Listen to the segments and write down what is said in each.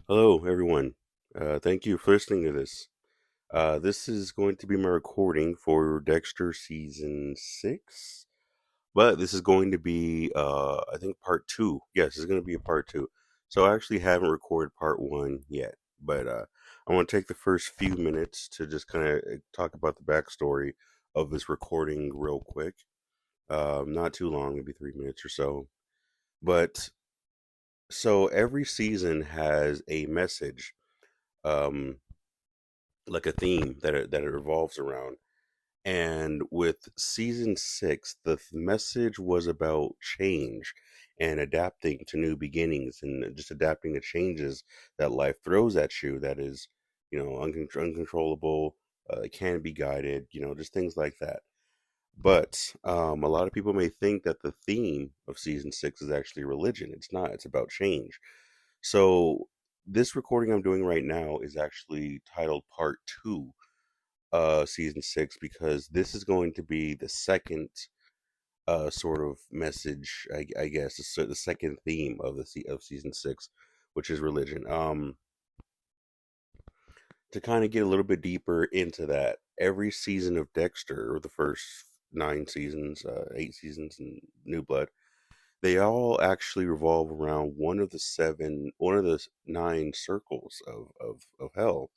Hello, everyone. Thank you for listening to this. This is going to be my recording for Dexter season 6, but this is going to be, I think, part 2. Yes, it's going to be a part 2. So I actually haven't recorded part 1 yet, but I want to take the first few minutes to just kind of talk about the backstory of this recording real quick. Not too long, maybe 3 minutes or so. But so every season has a message. Um, like a theme that it revolves around. And with season 6, the message was about change and adapting to new beginnings and just adapting to changes that life throws at you. That is, uncontrollable. Can be guided. Just things like that. But a lot of people may think that the theme of season 6 is actually religion. It's not. It's about change. So this recording I'm doing right now is actually titled Part Two, season 6, because this is going to be the second sort of message, I guess, the second theme of of season 6, which is religion. To kind of get a little bit deeper into that, every season of Dexter, or the first 9 seasons, 8 seasons in New Blood, they all actually revolve around one of the 9 circles of hell.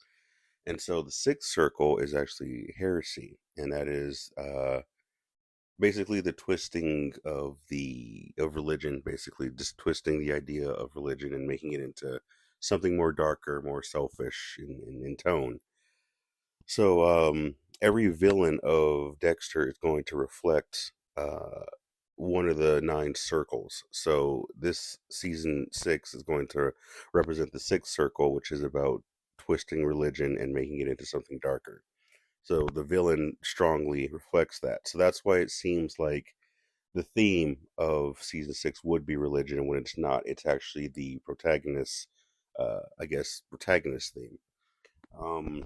And so the sixth circle is actually heresy, and that is basically the twisting of religion, basically just twisting the idea of religion and making it into something more darker, more selfish in tone. So every villain of Dexter is going to reflect one of the 9 circles. So this season 6 is going to represent the sixth circle, which is about twisting religion and making it into something darker. So the villain strongly reflects that. So that's why it seems like the theme of season 6 would be religion when it's not. It's actually the protagonist's, I guess, protagonist theme. Um,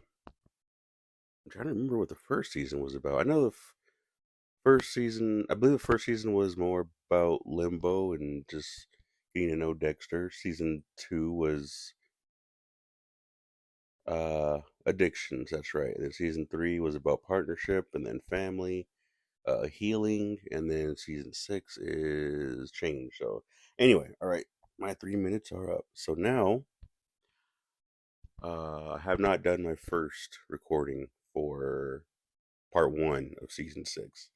I'm trying to remember what the first season was about. I know first season, I believe the first season was more about limbo and just getting to know Dexter. Season 2 was addictions. That's right. And then season 3 was about partnership and then family, healing, and then season 6 is change. So anyway, all right, my 3 minutes are up. So now I have not done my first recording for part 1 of season 6.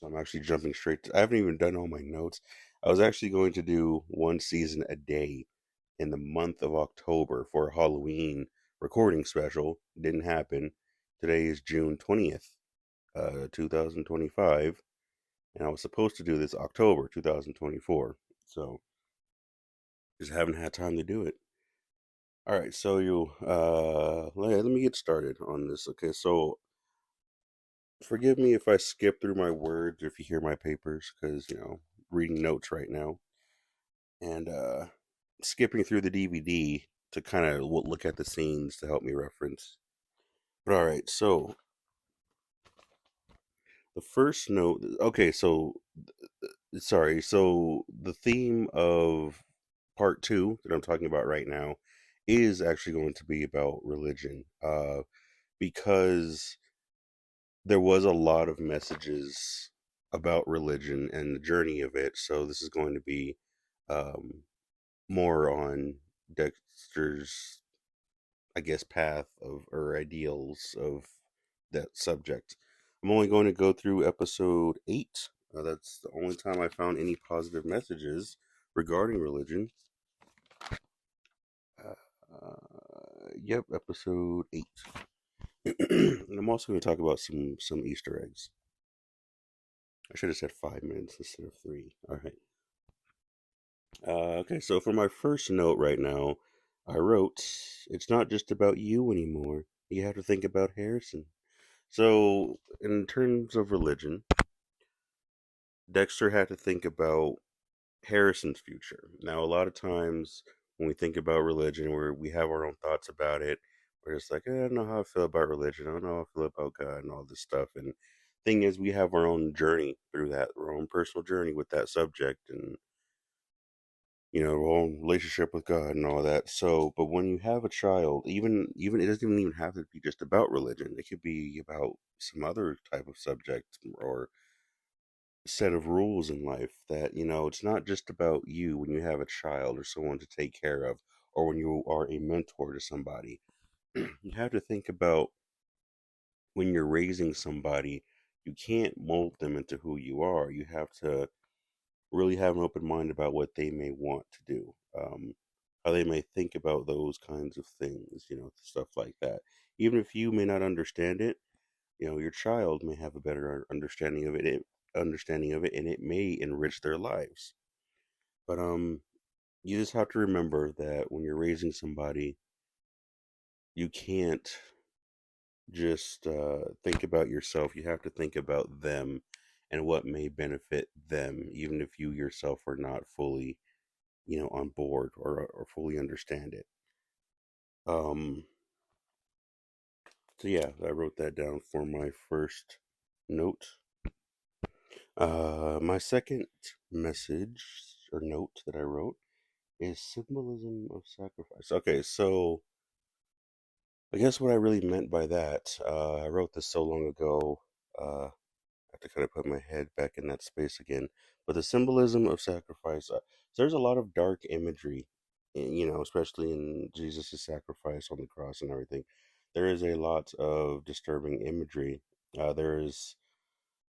So I'm actually jumping straight to, I haven't even done all my notes. I was actually going to do one season a day in the month of October for a Halloween recording special. Didn't happen. Today is June 20th, 2025, and I was supposed to do this October 2024. So just haven't had time to do it. All right, so let me get started on this. Okay, so forgive me if I skip through my words or if you hear my papers, because reading notes right now and skipping through the DVD to kind of look at the scenes to help me reference. But all right, so the first note. Okay, so sorry. So the theme of part 2 that I'm talking about right now is actually going to be about religion, because there was a lot of messages about religion and the journey of it. So this is going to be um, more on Dexter's, I guess, path of or ideals of that subject. I'm only going to go through episode 8. That's the only time I found any positive messages regarding religion. Yep, episode 8. And I'm also going to talk about some Easter eggs. I should have said 5 minutes instead of 3. All right. Okay, so for my first note right now, I wrote, "It's not just about you anymore. You have to think about Harrison." So, in terms of religion, Dexter had to think about Harrison's future. Now, a lot of times when we think about religion, we have our own thoughts about it. We're just like, I don't know how I feel about religion. I don't know how I feel about God and all this stuff. And thing is, we have our own journey through that, our own personal journey with that subject. And whole relationship with God and all that. So, but when you have a child, even it doesn't even have to be just about religion. It could be about some other type of subject or set of rules in life that, it's not just about you when you have a child or someone to take care of or when you are a mentor to somebody. You have to think about when you're raising somebody, you can't mold them into who you are. You have to really have an open mind about what they may want to do, how they may think about those kinds of things, stuff like that. Even if you may not understand it, your child may have a better understanding of it, and it may enrich their lives. But you just have to remember that when you're raising somebody, you can't just think about yourself. You have to think about them and what may benefit them, even if you yourself are not fully, on board or fully understand it. Um, so yeah, I wrote that down for my first note. My second message or note that I wrote is symbolism of sacrifice. Okay, so I guess what I really meant by that, I wrote this so long ago. I have to kind of put my head back in that space again. But the symbolism of sacrifice, so there's a lot of dark imagery, especially in Jesus' sacrifice on the cross and everything. There is a lot of disturbing imagery. There is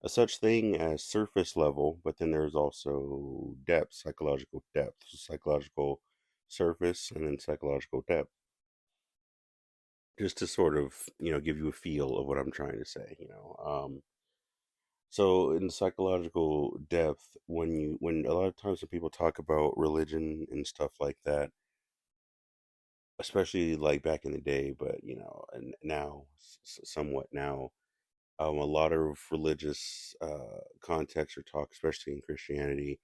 a such thing as surface level, but then there's also depth, psychological depth, psychological surface, and then psychological depth. Just to sort of, give you a feel of what I'm trying to say. So in psychological depth, when a lot of times when people talk about religion and stuff like that, especially like back in the day, but and now somewhat now, a lot of religious context or talk, especially in Christianity,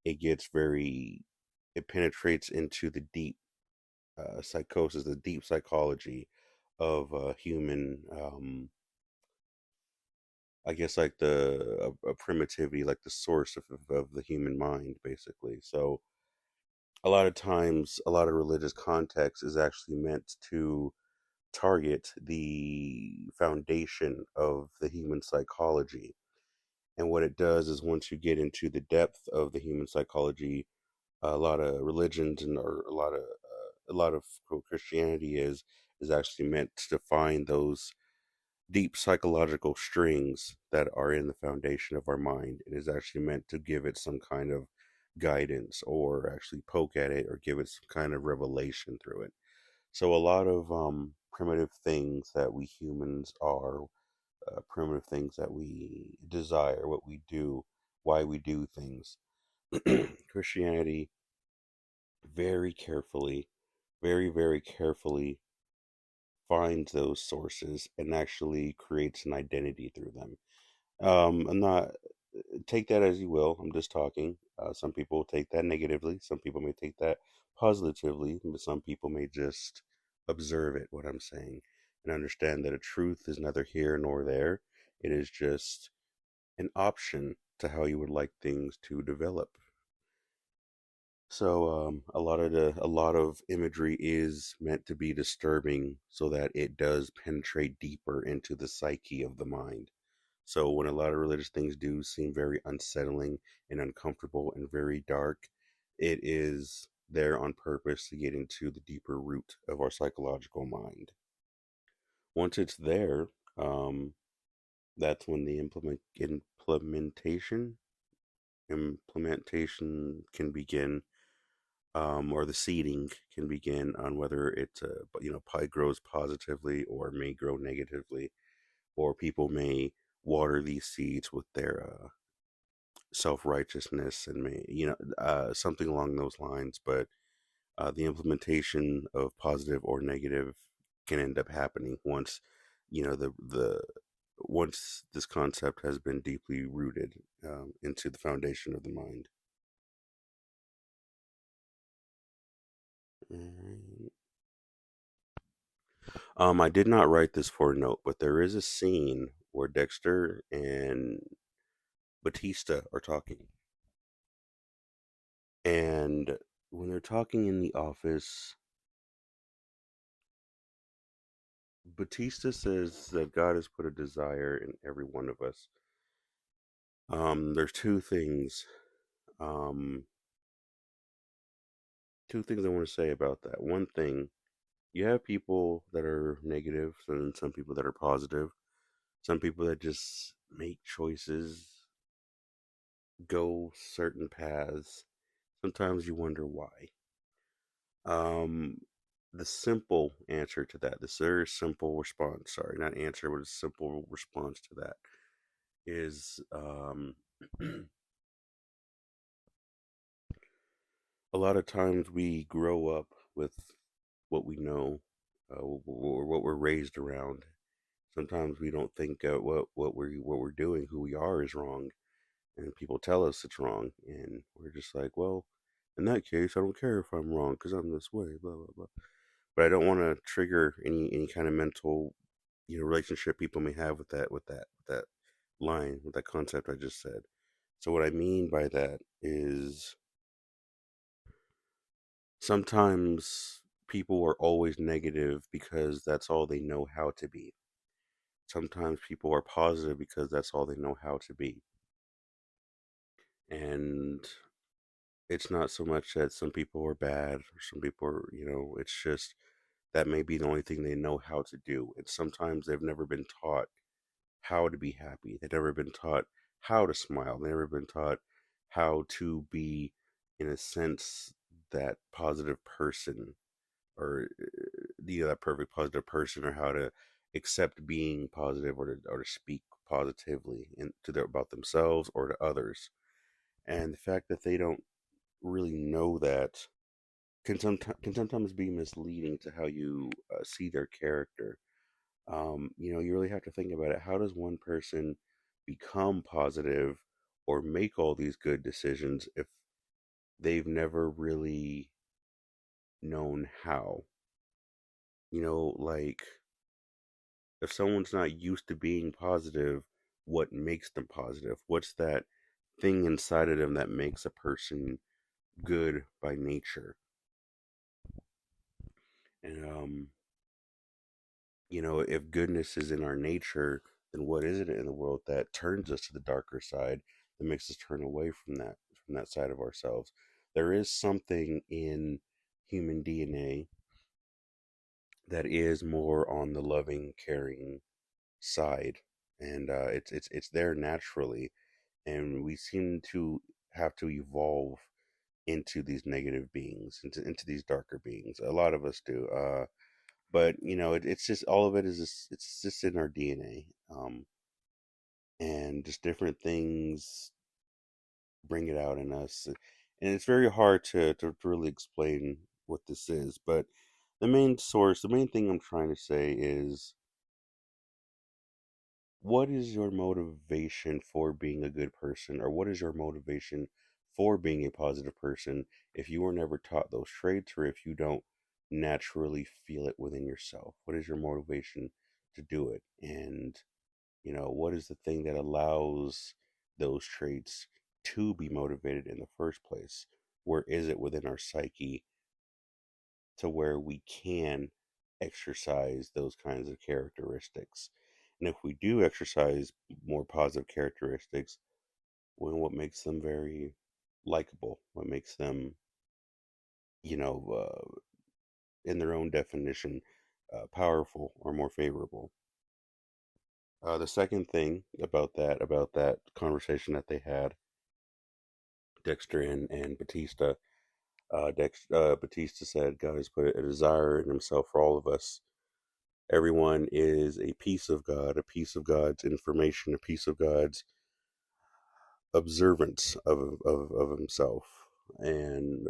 it gets it penetrates into the deep psychosis, the deep psychology of human. I guess like the primitivity, like the source of the human mind, basically. So a lot of times, a lot of religious context is actually meant to target the foundation of the human psychology. And what it does is once you get into the depth of the human psychology, a lot of religions and or a lot of Christianity is actually meant to find those deep psychological strings that are in the foundation of our mind. It is actually meant to give it some kind of guidance or actually poke at it or give it some kind of revelation through it. So a lot of primitive things that we humans are, primitive things that we desire, what we do, why we do things. Christianity very carefully, very carefully finds those sources and actually creates an identity through them. I'm not, take that as you will. I'm just talking. Some people take that negatively. Some people may take that positively, but some people may just observe it, what I'm saying, and understand that a truth is neither here nor there. It is just an option to how you would like things to develop. So a lot of imagery is meant to be disturbing so that it does penetrate deeper into the psyche of the mind. So when a lot of religious things do seem very unsettling and uncomfortable and very dark, it is there on purpose to get into the deeper root of our psychological mind. Once it's there, um, that's when the implementation can begin, or the seeding can begin on whether it grows positively or may grow negatively, or people may water these seeds with their self righteousness and something along those lines. But the implementation of positive or negative can end up happening once the once this concept has been deeply rooted into the foundation of the mind. Alright. I did not write this for a note, but there is a scene where Dexter and Batista are talking, and when they're talking in the office, Batista says that God has put a desire in every one of us. There's um, two things I want to say about that. One thing, you have people that are negative, and some people that are positive. Some people that just make choices, go certain paths. Sometimes you wonder why. Um, the simple answer to that, this very simple response, sorry, not answer, but a simple response to that is a lot of times we grow up with what we know or what we're raised around. Sometimes we don't think what we're doing, who we are, is wrong, and people tell us it's wrong, and we're just like, well, in that case, I don't care if I'm wrong because I'm this way, blah blah blah. But I don't want to trigger any kind of mental, relationship people may have with that line, with that concept I just said. So what I mean by that is sometimes people are always negative because that's all they know how to be. Sometimes people are positive because that's all they know how to be. And it's not so much that some people are bad or some people are, it's just that may be the only thing they know how to do. And sometimes they've never been taught how to be happy. They've never been taught how to smile. They've never been taught how to be, in a sense, that positive person, or that perfect positive person, or how to accept being positive, or to speak positively about themselves or to others. And the fact that they don't really know that can sometimes be misleading to how you see their character. You really have to think about it. How does one person become positive or make all these good decisions if they've never really known how? Like, if someone's not used to being positive, what makes them positive? What's that thing inside of them that makes a person good by nature? And if goodness is in our nature, then what is it in the world that turns us to the darker side, that makes us turn away from that side of ourselves? There is something in human DNA that is more on the loving, caring side, and it's there naturally, and we seem to have to evolve into these negative beings, into these darker beings. A lot of us do. But it's just all of it is it's just in our DNA, and just different things bring it out in us, and it's very hard to really explain what this is. But the main thing I'm trying to say is, what is your motivation for being a good person, or what is your motivation for being a positive person if you were never taught those traits, or if you don't naturally feel it within yourself? What is your motivation to do it? And what is the thing that allows those traits to be motivated in the first place? Where is it within our psyche to where we can exercise those kinds of characteristics? And if we do exercise more positive characteristics, well, what makes them very likable? What makes them, you know, uh, in their own definition, powerful or more favorable? The second thing about that conversation that they had, Dexter and Batista, Batista said, God has put a desire in himself for all of us. Everyone is a piece of God, a piece of God's information, a piece of God's observance of himself. And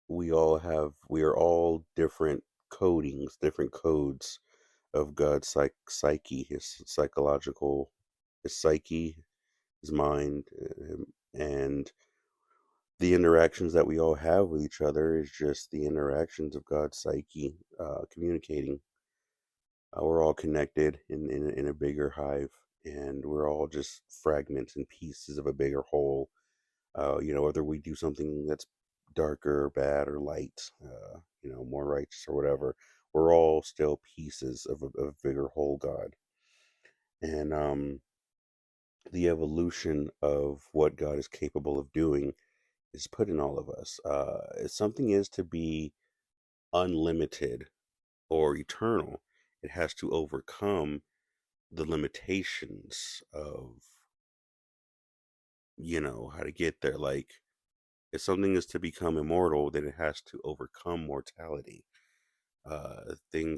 we are all different codings, different codes of God's psyche, his psychological, his psyche, his mind, and the interactions that we all have with each other is just the interactions of God's psyche communicating. We're all connected in a bigger hive, and we're all just fragments and pieces of a bigger whole. Whether we do something that's darker, bad, or light, more righteous or whatever. We're all still pieces of a bigger whole God. And the evolution of what God is capable of doing is put in all of us. If something is to be unlimited or eternal, it has to overcome the limitations of, how to get there. Like, if something is to become immortal, then it has to overcome mortality.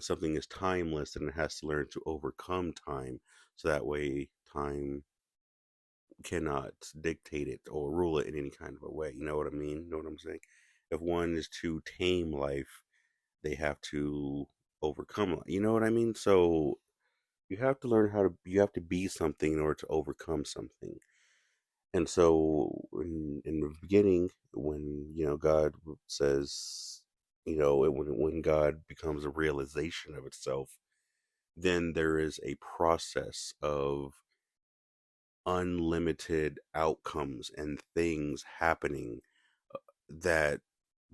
Something is timeless, then it has to learn to overcome time, so that way time cannot dictate it or rule it in any kind of a way. You know what I mean? You know what I'm saying? If one is to tame life, they have to overcome life. You know what I mean? So you have to be something in order to overcome something. And so in the beginning, when, God says, when God becomes a realization of itself, then there is a process of unlimited outcomes and things happening that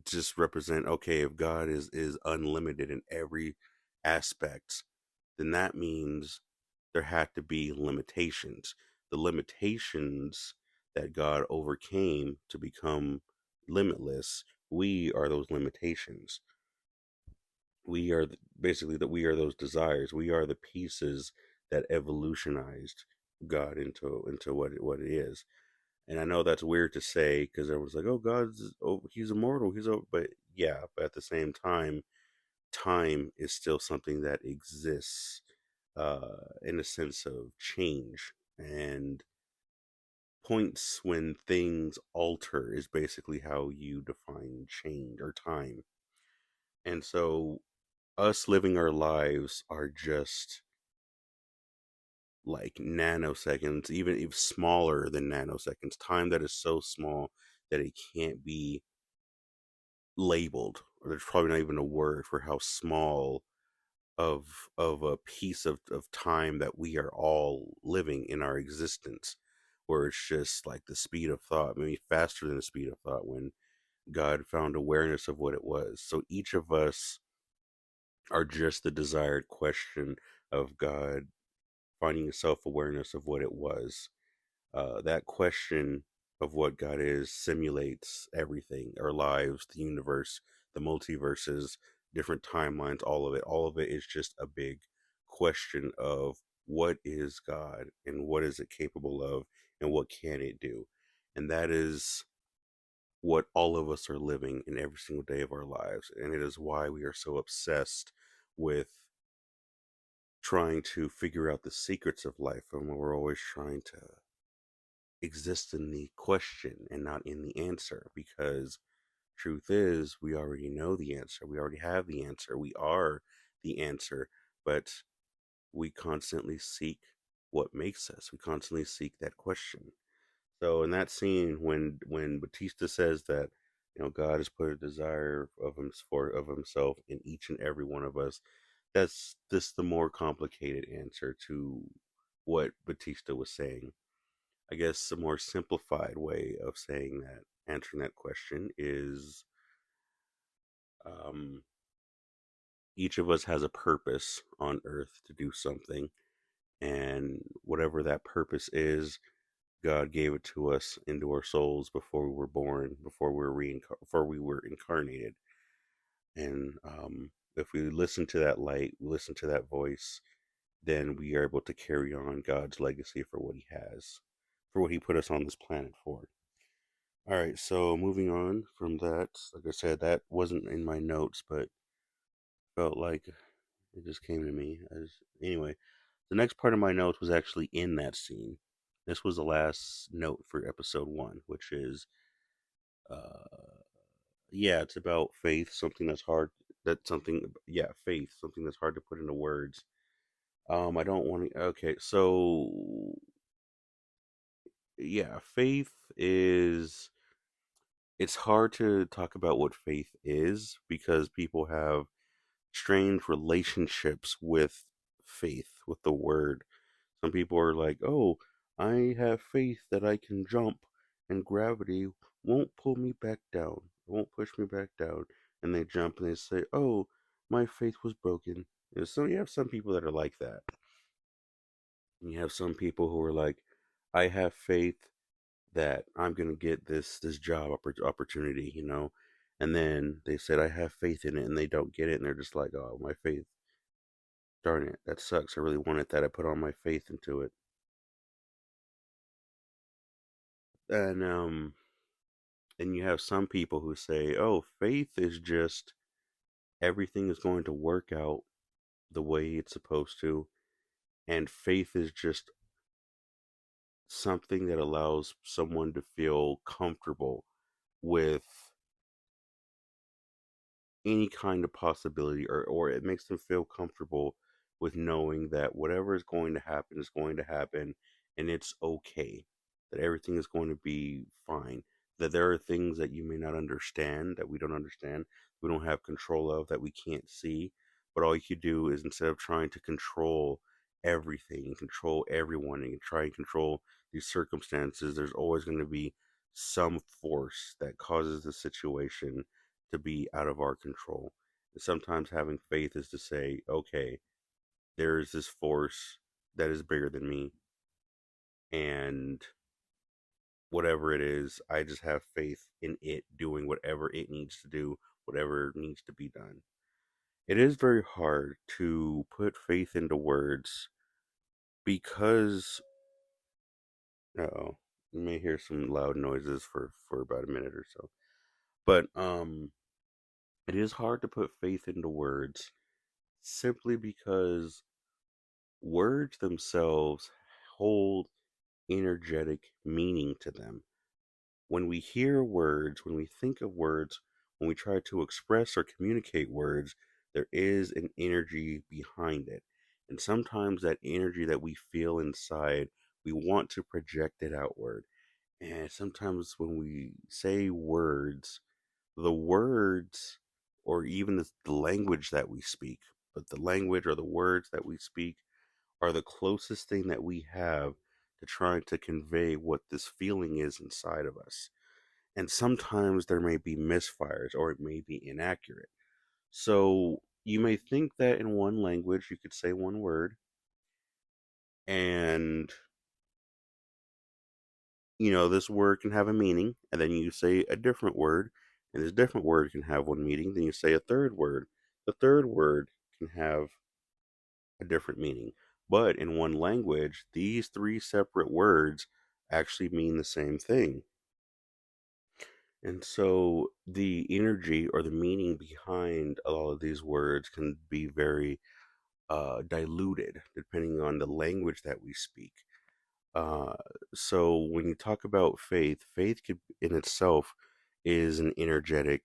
just represent, okay, if God is unlimited in every aspect, then that means there had to be limitations. The limitations that God overcame to become limitless, we are those limitations. We are basically that we are those desires. We are the pieces that evolutionized God into what it is. And I know that's weird to say because everyone's like, "Oh, he's immortal. But yeah, but at the same time, time is still something that exists in a sense of change, and points when things alter is basically how you define change or time. And so, us living our lives are just like nanoseconds, even smaller than nanoseconds. Time that is so small that it can't be labeled, or there's probably not even a word for how small of a piece of time that we are all living in our existence, where it's just like the speed of thought, maybe faster than the speed of thought, when God found awareness of what it was. So each of us are just the desired question of God finding a self-awareness of what it was. That question of what God is simulates everything: our lives, the universe, the multiverses, different timelines, all of it. All of it is just a big question of what is God and what is it capable of and what can it do. And that is what all of us are living in every single day of our lives. And it is why we are so obsessed with trying to figure out the secrets of life, and we're always trying to exist in the question and not in the answer, because truth is we already know the answer, we already have the answer, we are the answer. But we constantly seek what makes us, we constantly seek that question. So in that scene, when Batista says that, God has put a desire of himself in each and every one of us, that's just the more complicated answer to what Batista was saying. I guess a more simplified way of saying that, answering that question, is um, each of us has a purpose on Earth to do something, and whatever that purpose is, God gave it to us into our souls before we were born, before we were incarnated. And if we listen to that light, we listen to that voice, then we are able to carry on God's legacy for what He has, for what He put us on this planet for. All right, so moving on from that, like I said, that wasn't in my notes, but felt like it just came to me. Anyway, the next part of my notes was actually in that scene. This was the last note for episode one, which is, yeah, it's about faith, something that's hard. Faith, something that's hard to put into words. I don't want to. Okay, so yeah, faith is. It's hard to talk about what faith is because people have strange relationships with faith, with the word. Some people are like, oh, I have faith that I can jump and gravity won't pull me back down. won't push me back down. And they jump and they say, "Oh, my faith was broken." So you have some people that are like that. You have some people who are like, "I have faith that I'm gonna get this job opportunity," and then they said, "I have faith in it," and they don't get it, and they're just like, "Oh, my faith, darn it, that sucks. I really wanted that. I put all my faith into it." And you have some people who say, "Oh, faith is just everything is going to work out the way it's supposed to, and faith is just something that allows someone to feel comfortable with any kind of possibility, or it makes them feel comfortable with knowing that whatever is going to happen, and it's okay, that everything is going to be fine, that there are things that you may not understand, that we don't understand, we don't have control of, that we can't see, but all you could do is, instead of trying to control everything and control everyone and try and control these circumstances, there's always going to be some force that causes the situation to be out of our control. And sometimes having faith is to say, okay, there is this force that is bigger than me, and whatever it is, I just have faith in it doing whatever it needs to do, whatever needs to be done. It is very hard to put faith into words because, oh, you may hear some loud noises for about a minute or so. But it is hard to put faith into words simply because words themselves hold energetic meaning to them. When we hear words, when we think of words, when we try to express or communicate words, there is an energy behind it. And sometimes that energy that we feel inside, we want to project it outward. And sometimes when we say words, the words, or even the language that we speak, but the language or the words that we speak are the closest thing that we have to trying to convey what this feeling is inside of us. And sometimes there may be misfires or it may be inaccurate. So you may think that in one language you could say one word, and this word can have a meaning, and then you say a different word, and this different word can have one meaning, then you say a third word. The third word can have a different meaning. But in one language, these three separate words actually mean the same thing. And so the energy or the meaning behind all of these words can be very diluted depending on the language that we speak. Uh, so when you talk about faith, faith could, in itself is an energetic,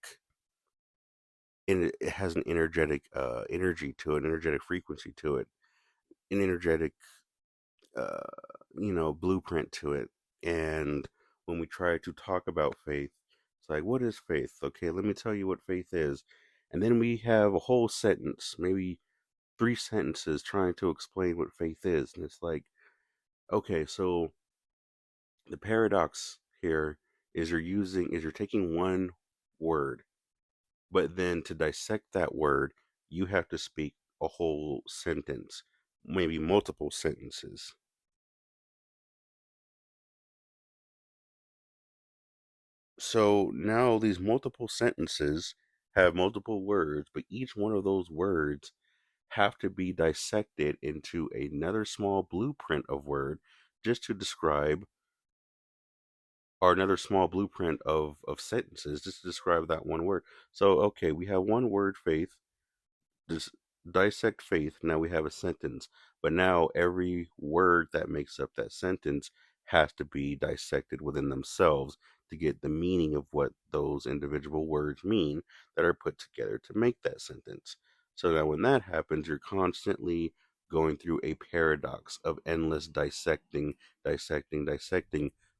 and it has an energetic energy to it, an energetic frequency to it, an energetic uh, blueprint to it. And when we try to talk about faith, it's like, what is faith? Okay, let me tell you what faith is. And then we have a whole sentence, maybe three sentences trying to explain what faith is. And it's like, okay, so the paradox here is you're taking one word, but then to dissect that word, you have to speak a whole sentence, maybe multiple sentences. So now these multiple sentences have multiple words, but each one of those words have to be dissected into another small blueprint of word just to describe, or another small blueprint of sentences just to describe that one word. So, okay, we have one word, faith, just dissect faith. Now we have a sentence, but now every word that makes up that sentence has to be dissected within themselves to get the meaning of what those individual words mean that are put together to make that sentence. So now when that happens, you're constantly going through a paradox of endless dissecting,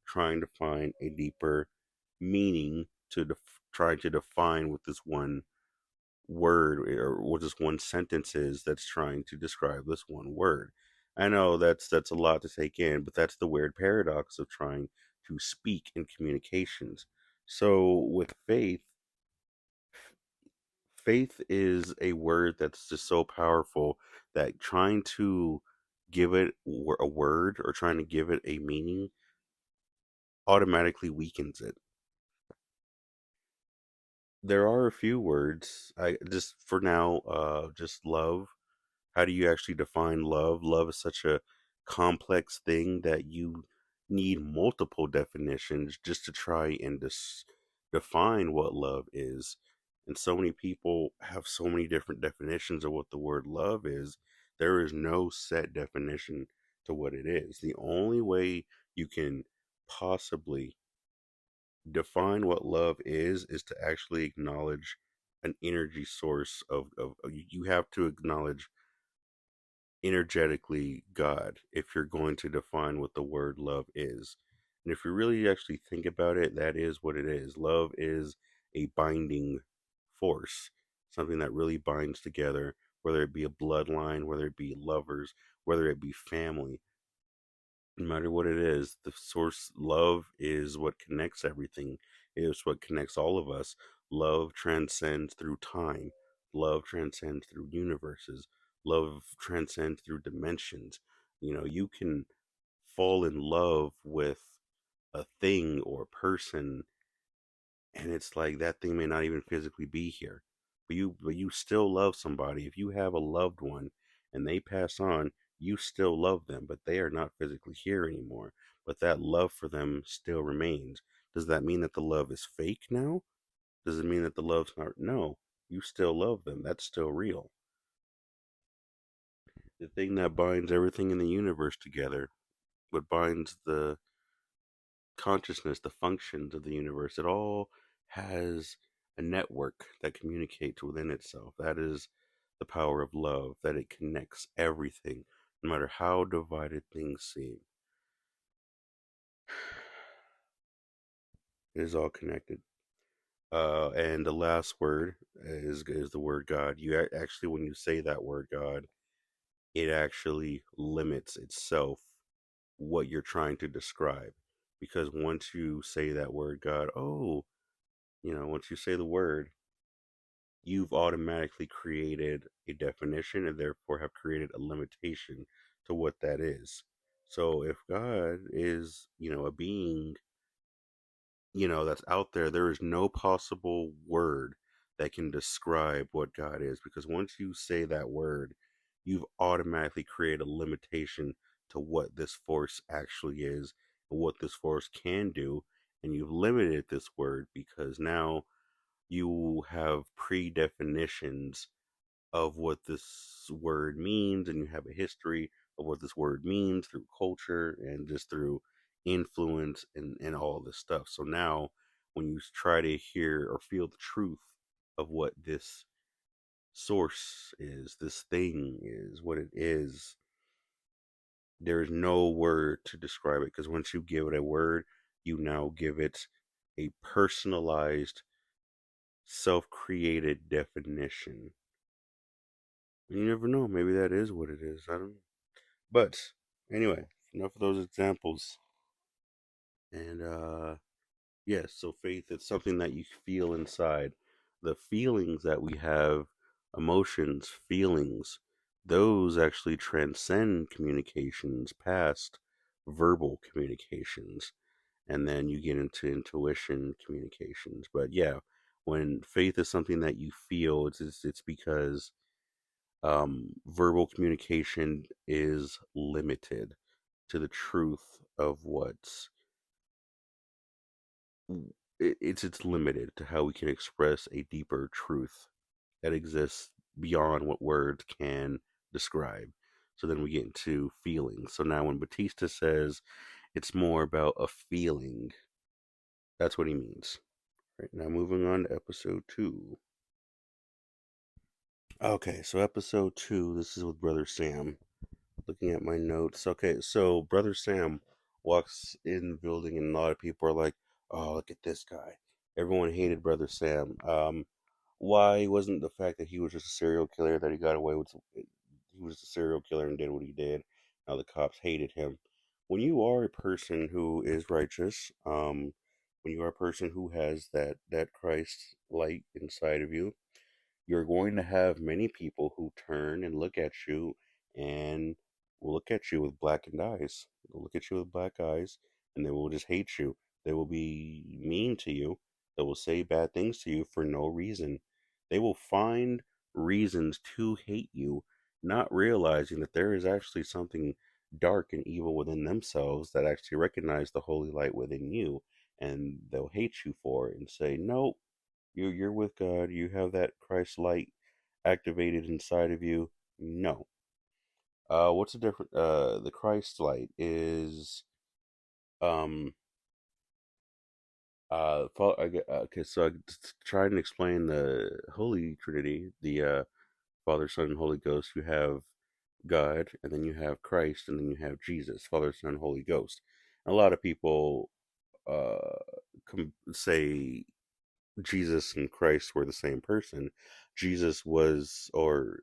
trying to find a deeper meaning to try to define what this one word or what this one sentence is that's trying to describe this one word. I know that's a lot to take in, but that's the weird paradox of trying to speak in communications. So with faith, faith is a word that's just so powerful that trying to give it a word or trying to give it a meaning automatically weakens it. There are a few words. I just for now, just love. How do you actually define love? Love is such a complex thing that you need multiple definitions just to try and define what love is. And so many people have so many different definitions of what the word love is. There is no set definition to what it is. The only way you can possibly define what love is to actually acknowledge an energy source of you have to acknowledge energetically God if you're going to define what the word love is. And if you really actually think about it, that is what it is. Love is a binding force, something that really binds together, whether it be a bloodline, whether it be lovers, whether it be family, no matter what it is, the source love is what connects everything, is what connects all of us. Love transcends through time, love transcends through universes, love transcends through dimensions. You can fall in love with a thing or a person, and it's like that thing may not even physically be here, but you still love somebody. If you have a loved one and they pass on, you still love them, but they are not physically here anymore, but that love for them still remains. Does that mean that the love is fake now? Does it mean that the love's not? No, you still love them. That's still real. The thing that binds everything in the universe together, what binds the consciousness, the functions of the universe, it all has a network that communicates within itself. That is the power of love, that it connects everything, no matter how divided things seem. It is all connected. And the last word is the word God. Actually, when you say that word God, it actually limits itself what you're trying to describe. Because once you say that word God, once you say the word, you've automatically created a definition and therefore have created a limitation to what that is. So if God is, a being, that's out there, there is no possible word that can describe what God is, because once you say that word, you've automatically created a limitation to what this force actually is and what this force can do. And you've limited this word because now you have predefinitions of what this word means, and you have a history of what this word means through culture and just through influence and all this stuff. So now, when you try to hear or feel the truth of what this source is, this thing is, what it is, there is no word to describe it, because once you give it a word, you now give it a personalized, self created definition. And you never know. Maybe that is what it is. I don't know. But anyway, enough of those examples. And yes, so faith is something that you feel inside. The feelings that we have, emotions, feelings, those actually transcend communications past verbal communications. And then you get into intuition communications. But yeah, when faith is something that you feel, it's because verbal communication is limited to the truth of what's it's limited to how we can express a deeper truth that exists beyond what words can describe. So then we get into feelings. So now when Batista says it's more about a feeling, that's what he means. Right now, moving on to episode 2. Okay, so episode 2, this is with Brother Sam. Looking at my notes. Okay, so Brother Sam walks in the building, and a lot of people are like, "Oh, look at this guy." Everyone hated Brother Sam. Why wasn't the fact that he was just a serial killer, that he got away with? He was a serial killer and did what he did. Now the cops hated him. When you are a person who is righteous, when you are a person who has that Christ light inside of you, you're going to have many people who turn and look at you and will look at you with blackened eyes. They'll look at you with black eyes and they will just hate you. They will be mean to you. They will say bad things to you for no reason. They will find reasons to hate you, not realizing that there is actually something dark and evil within themselves that actually recognize the holy light within you, and they'll hate you for it and say, "Nope, you're with God. You have that Christ light activated inside of you." No. What's the difference? The Christ light is um okay. So try and explain the Holy Trinity, the Father, Son, and Holy Ghost. You have God, and then you have Christ, and then you have Jesus, Father, Son, Holy Ghost. And a lot of people uh say Jesus and Christ were the same person. Jesus was, or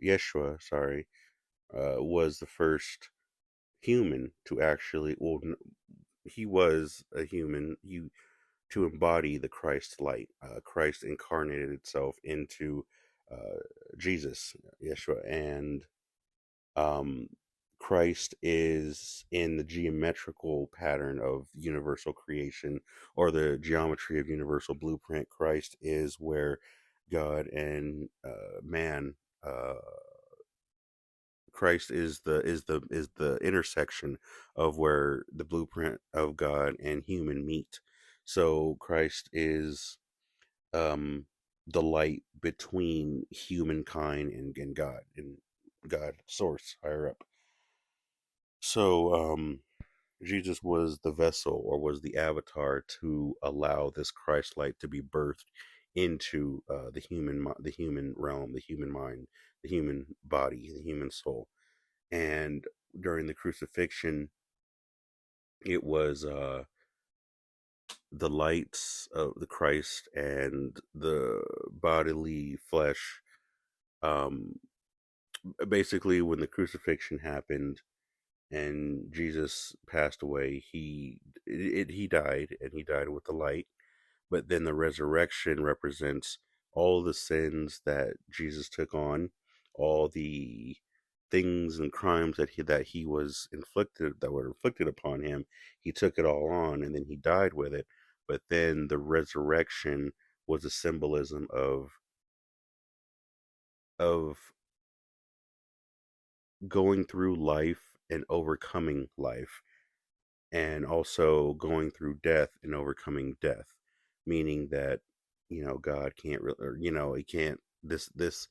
Yeshua, sorry, was the first human to actually, well, he was a human. To embody the Christ light. Christ incarnated itself into uh, Jesus, Yeshua, and um, Christ is in the geometrical pattern of universal creation, or the geometry of universal blueprint. Christ is where God and man. Uh, Christ is the intersection of where the blueprint of God and human meet. So Christ is um, the light between humankind and God, and God source higher up. So Jesus was the vessel, or was the avatar, to allow this Christ light to be birthed into the human realm, the human mind, the human body, the human soul. And during the crucifixion, it was the lights of the Christ and the bodily flesh. Um, Basically, when the crucifixion happened and Jesus passed away, he died, and he died with the light. But then the resurrection represents all the sins that Jesus took on, all the things and crimes that he was inflicted that were inflicted upon him. He took it all on, and then he died with it. But then the resurrection was a symbolism of going through life and overcoming life, and also going through death and overcoming death, meaning that God can't really, or he can't, this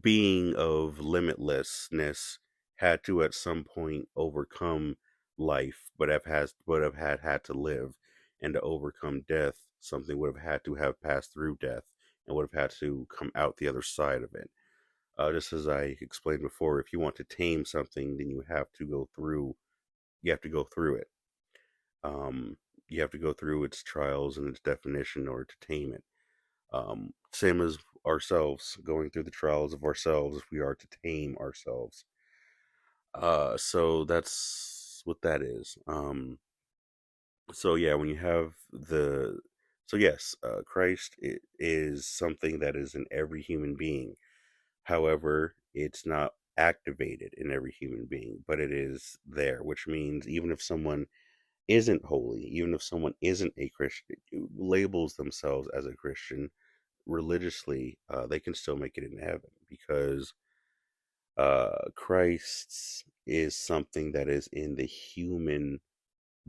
being of limitlessness had to at some point overcome life, but have had to live, and to overcome death, something would have had to have passed through death and would have had to come out the other side of it. Just as I explained before, if you want to tame something, then you have to go through it. um, you have to go through its trials and its definition in order to tame it. Same as ourselves, going through the trials of ourselves if we are to tame ourselves. So that's what that is. So yeah, when you have the, so yes, Christ is something that is in every human being. However, it's not activated in every human being, but it is there, which means even if someone isn't holy, even if someone isn't a Christian, labels themselves as a Christian religiously, they can still make it into heaven, because Christ is something that is in the human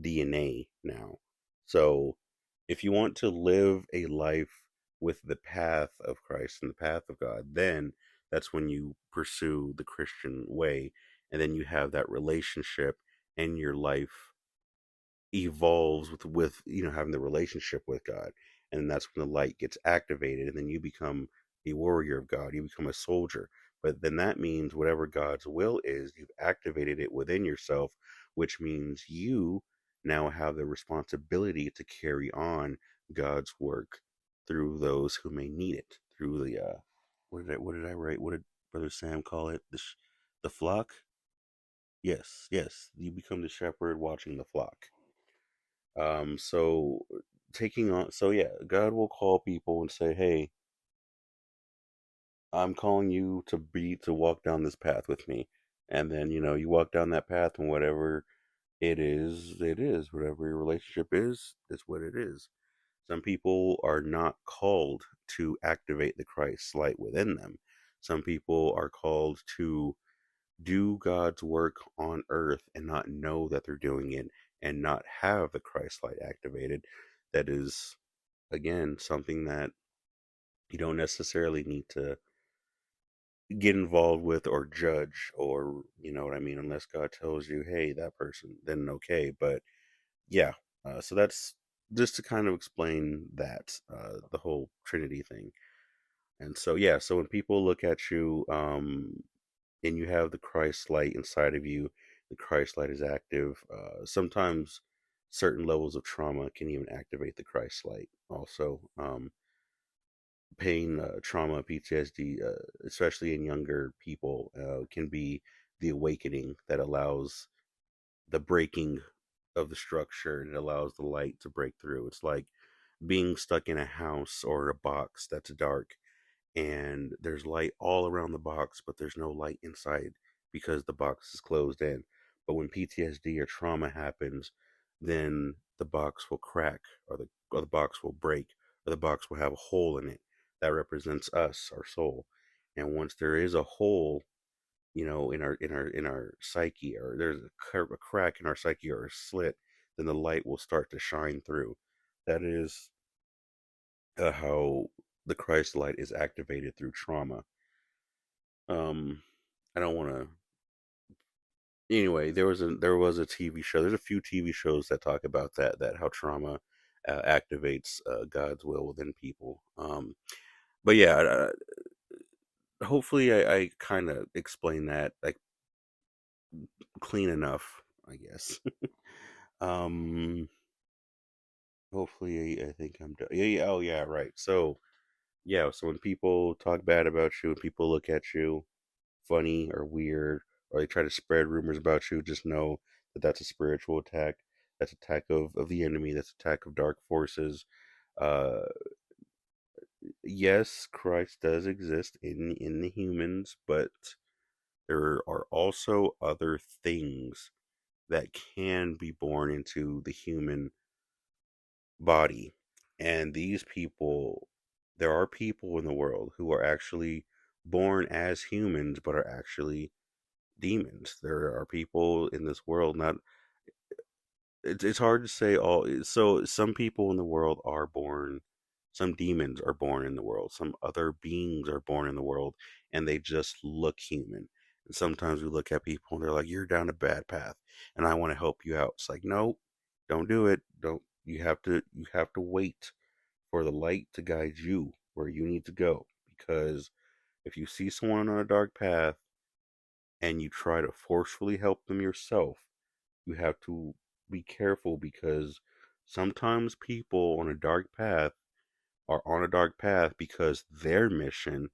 DNA now. So if you want to live a life with the path of Christ and the path of God, then that's when you pursue the Christian way, and then you have that relationship, and your life evolves with having the relationship with God, and that's when the light gets activated, and then you become a warrior of God. You become a soldier. But then that means whatever God's will is, you've activated it within yourself, which means you now have the responsibility to carry on God's work through those who may need it. Through the what did I write? What did Brother Sam call it? The flock. Yes, yes. You become the shepherd watching the flock. So taking on. So yeah, God will call people and say, "Hey, I'm calling you to walk down this path with me." And then you walk down that path, and whatever it is, it is. Whatever your relationship is what it is. Some people are not called to activate the Christ light within them. Some people are called to do God's work on earth and not know that they're doing it and not have the Christ light activated. That is, again, something that you don't necessarily need to get involved with or judge, or you know what I mean, unless God tells you, hey, that person, then okay. But yeah, so that's just to kind of explain that, the whole Trinity thing. And so yeah, so when people look at you, and you have the Christ light inside of you, the Christ light is active. Sometimes certain levels of trauma can even activate the Christ light. Also, pain, trauma, PTSD, especially in younger people, can be the awakening that allows the breaking of the structure, and it allows the light to break through. It's like being stuck in a house or a box that's dark, and there's light all around the box, but there's no light inside because the box is closed in. But when PTSD or trauma happens, then the box will crack, or the box will break, or the box will have a hole in it that represents us, our soul. And once there is a hole, in our psyche, or there's a crack in our psyche or a slit, then the light will start to shine through. That is, how the Christ light is activated through trauma. Um, I don't want to. Anyway, there was a TV show. There's a few TV shows that talk about that how trauma activates God's will within people. But yeah, hopefully I kind of explain that like clean enough, I guess. um, Hopefully I think I'm done. Yeah, yeah, oh yeah, right. So yeah, so when people talk bad about you, when people look at you funny or weird, or they try to spread rumors about you, just know that that's a spiritual attack. That's attack of the enemy. That's attack of dark forces. Uh, yes, Christ does exist in the humans, but there are also other things that can be born into the human body. And these people, there are people in the world who are actually born as humans but are actually demons. There are people in this world, not, it's hard to say all. So some people in the world are born, some demons are born in the world, some other beings are born in the world, and they just look human. And sometimes we look at people and they're like, you're down a bad path and I want to help you out. It's like, no, don't do it. Don't. You have to wait for the light to guide you where you need to go. Because if you see someone on a dark path and you try to forcefully help them yourself, you have to be careful, because sometimes people on a dark path are on a dark path because their mission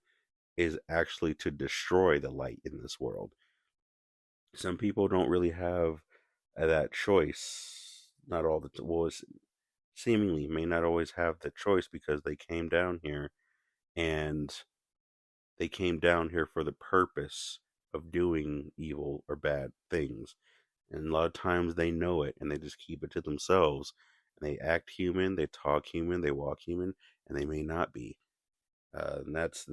is actually to destroy the light in this world. Some people don't really have that choice. Not all the well, seemingly may not always have the choice, because they came down here, and they came down here for the purpose of doing evil or bad things. And a lot of times they know it and they just keep it to themselves. And they act human, they talk human, they walk human, and they may not be. And that's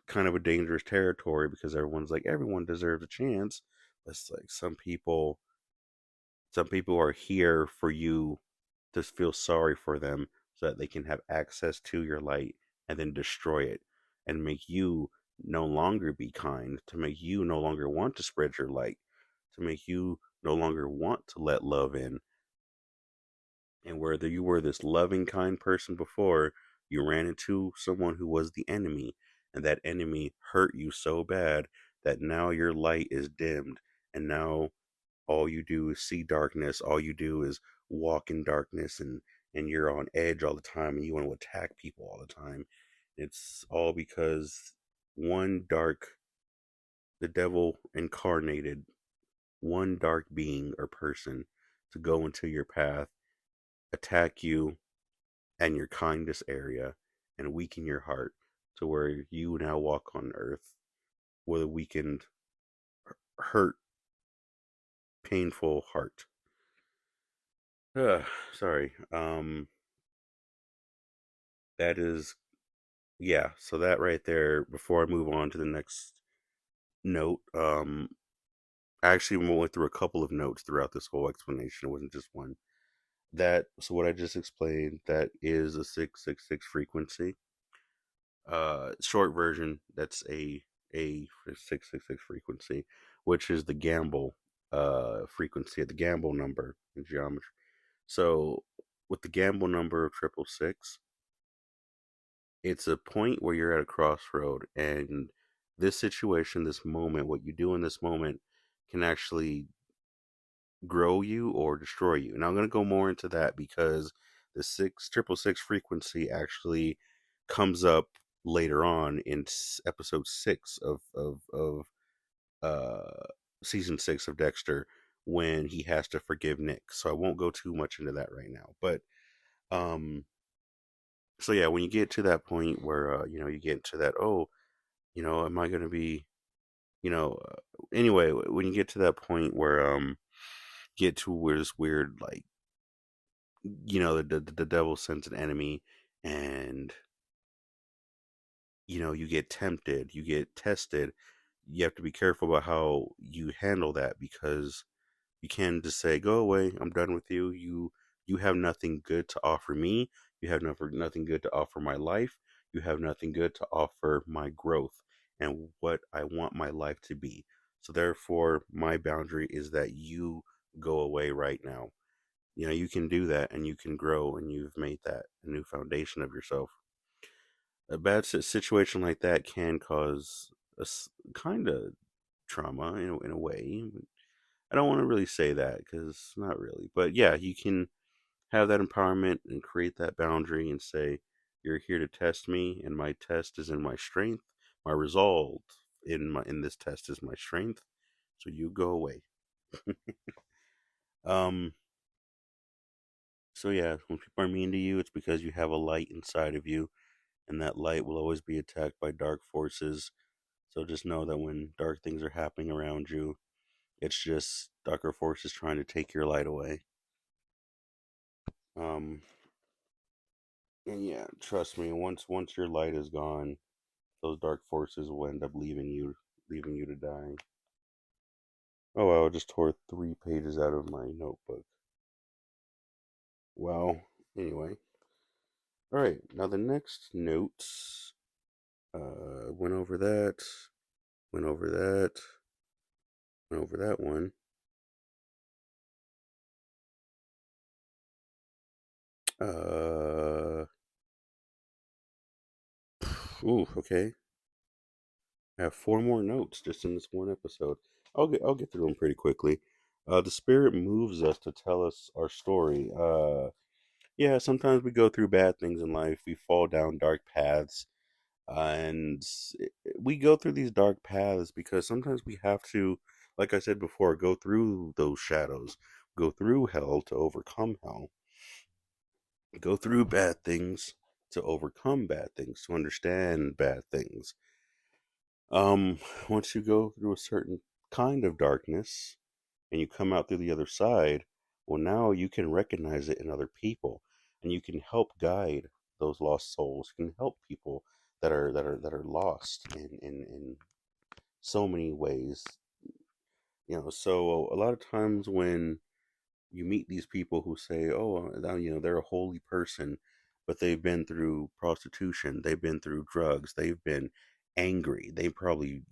kind of a dangerous territory, because everyone's like, everyone deserves a chance. But it's like some people are here for you to feel sorry for them, so that they can have access to your light and then destroy it, and make you no longer be kind, to make you no longer want to spread your light, to make you no longer want to let love in. And whether you were this loving, kind person before, you ran into someone who was the enemy, and that enemy hurt you so bad that now your light is dimmed, and now all you do is see darkness. All you do is walk in darkness, and you're on edge all the time, and you want to attack people all the time. It's all because one dark, the devil incarnated one dark being or person to go into your path, attack you, and your kindest area and weaken your heart to where you now walk on earth with a weakened, hurt, painful heart. Sorry. That is, yeah. So that right there, before I move on to the next note, I actually went through a couple of notes throughout this whole explanation. It wasn't just one. That, so what I just explained, that is a 666 frequency. Short version, that's a 666 frequency, which is the gamble frequency, the gamble number in geometry. So with the gamble number of 666, it's a point where you're at a crossroad, and this situation, this moment, what you do in this moment can actually grow you or destroy you. Now I'm going to go more into that because the 666 frequency actually comes up later on in episode 6 of uh season 6 of Dexter, when he has to forgive Nick. So I won't go too much into that right now. But um so yeah, when you get to that point where you get to that, oh, am I going to be, you know uh, anyway, when you get to that point where get to where this weird, like, the devil sends an enemy, and you get tempted, you get tested. You have to be careful about how you handle that, because you can just say, go away, I'm done with you. You have nothing good to offer me. You have nothing good to offer my life. You have nothing good to offer my growth and what I want my life to be. So therefore my boundary is that you go away right now. You can do that, and you can grow, and you've made that a new foundation of yourself. A bad situation like that can cause a kind of trauma in a way. I don't want to really say that because not really, but yeah, you can have that empowerment and create that boundary and say, you're here to test me, and my test is in my strength. My result in this test is my strength. So you go away. um so yeah, when people are mean to you, it's because you have a light inside of you, and that light will always be attacked by dark forces. So just know that when dark things are happening around you, it's just darker forces trying to take your light away. Um, and yeah, trust me, once your light is gone, those dark forces will end up leaving you to die. Oh well, I just tore 3 pages out of my notebook. Wow. Anyway, all right. Now the next notes. Went over that. Went over that. Went over that one. Uh. Ooh. Okay. I have 4 more notes just in this one episode. I'll get through them pretty quickly. The spirit moves us to tell us our story. Yeah, sometimes we go through bad things in life. We fall down dark paths, and we go through these dark paths because sometimes we have to, like I said before, go through those shadows, go through hell to overcome hell, go through bad things to overcome bad things, to understand bad things. Um, Once you go through a certain kind of darkness and you come out through the other side, well, now you can recognize it in other people, and you can help guide those lost souls. You can help people that are lost in so many ways. So a lot of times when you meet these people who say, "Oh, they're a holy person," but they've been through prostitution, they've been through drugs, they've been angry, they probably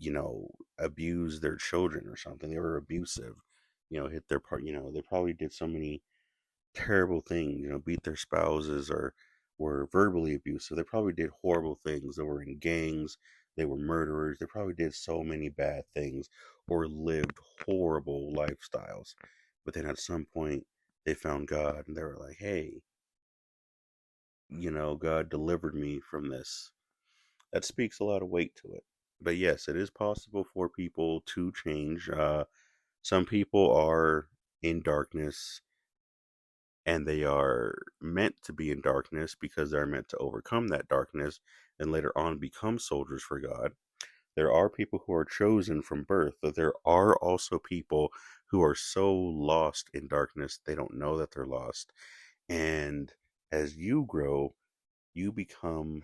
abused their children or something. They were abusive, hit their part. They probably did so many terrible things. Beat their spouses, or were verbally abusive. They probably did horrible things. They were in gangs. They were murderers. They probably did so many bad things or lived horrible lifestyles. But then at some point, they found God, and they were like, hey, God delivered me from this. That speaks a lot of weight to it. But yes, it is possible for people to change. Some people are in darkness and they are meant to be in darkness because they're meant to overcome that darkness and later on become soldiers for God. There are people who are chosen from birth, but there are also people who are so lost in darkness they don't know that they're lost. And as you grow, you become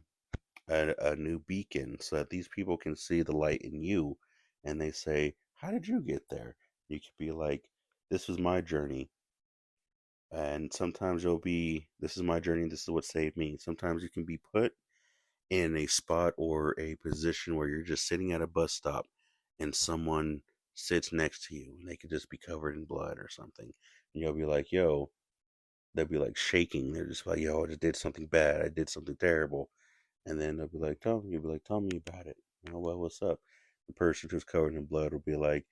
a new beacon so that these people can see the light in you and they say, how did you get there? You could be like, this was my journey. And sometimes you'll be, this is my journey, this is what saved me. Sometimes you can be put in a spot or a position where you're just sitting at a bus stop and someone sits next to you and they could just be covered in blood or something. And you'll be like, yo, they'll be like shaking. They're just like, yo, I just did something bad. I did something terrible. And then they'll be like, tell me, you'll be like, tell me about it. Well, what's up? The person who's covered in blood will be like,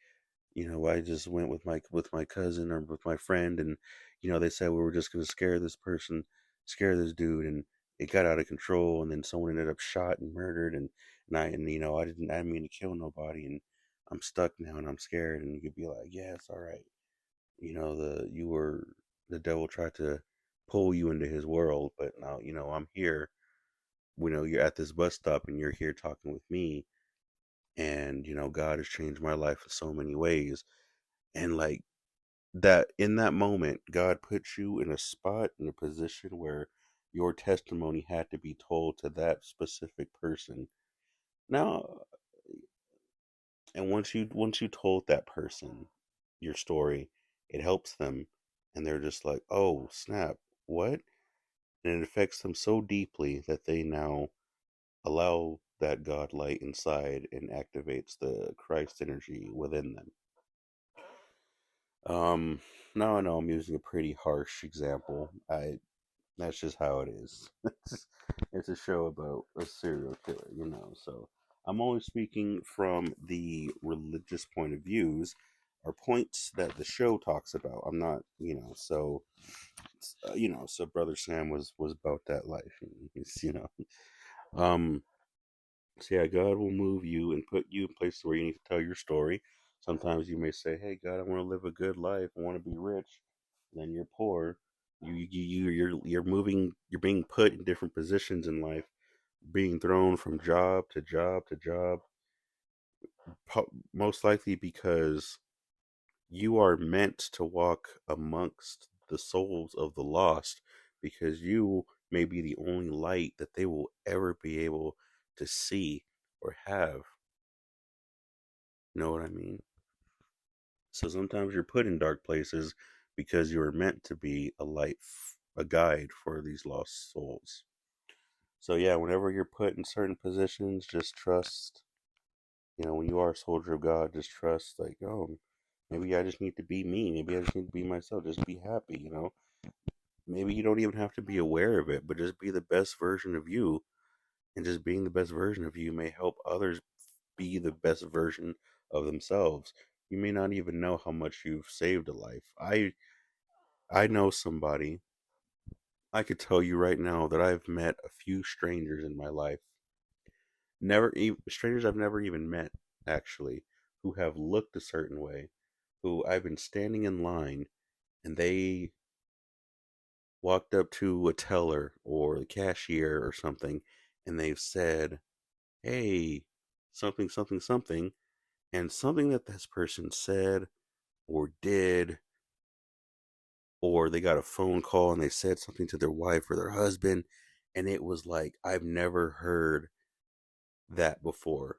I just went with my cousin or with my friend, and they said we were just gonna scare this person, scare this dude, and it got out of control, and then someone ended up shot and murdered, and I didn't mean to kill nobody, and I'm stuck now, and I'm scared, and you could be like, yeah, it's all right, the devil tried to pull you into his world, but now I'm here. You're at this bus stop, and you're here talking with me, and God has changed my life in so many ways, and like that in that moment, God puts you in a spot, in a position where your testimony had to be told to that specific person. Now, and once you told that person your story, it helps them, and they're just like, "Oh, snap. What?" And it affects them so deeply that they now allow that God light inside and activates the Christ energy within them. Um, Now I know I'm using a pretty harsh example. I That's just how it is. It's a show about a serial killer. So I'm only speaking from the religious point of views or points that the show talks about. I'm not. So Brother Sam was about that life. And um, so yeah, God will move you and put you in places where you need to tell your story. Sometimes you may say, "Hey, God, I want to live a good life. I want to be rich." Then you're poor. You're moving. You're being put in different positions in life, being thrown from job to job to job. Most likely because you are meant to walk amongst the souls of the lost, because you may be the only light that they will ever be able to see or have. You know what I mean? So sometimes you're put in dark places because you are meant to be a light, a guide for these lost souls. So yeah, whenever you're put in certain positions, just trust. When you are a soldier of God, just trust. Like, oh, maybe I just need to be me. Maybe I just need to be myself. Just be happy. Maybe you don't even have to be aware of it, but just be the best version of you. And just being the best version of you may help others be the best version of themselves. You may not even know how much you've saved a life. I know somebody. I could tell you right now that I've met a few strangers in my life. Never even strangers I've never even met, actually, who have looked a certain way, who I've been standing in line and they walked up to a teller or the cashier or something, and they've said, "Hey, something something something," and something that this person said or did, or they got a phone call and they said something to their wife or their husband, and it was like, I've never heard that before.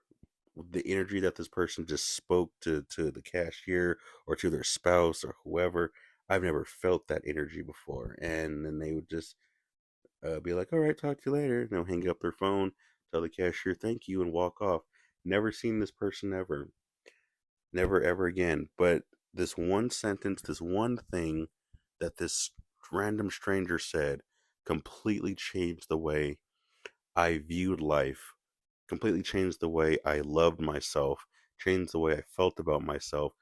The energy that this person just spoke to the cashier or to their spouse or whoever, I've never felt that energy before. And then they would just be like, all right, talk to you later. And they'll hang up their phone, tell the cashier thank you, and walk off. Never seen this person ever. Never ever again. But this one sentence, this one thing that this random stranger said completely changed the way I viewed life, completely changed the way I loved myself, changed the way I felt about myself.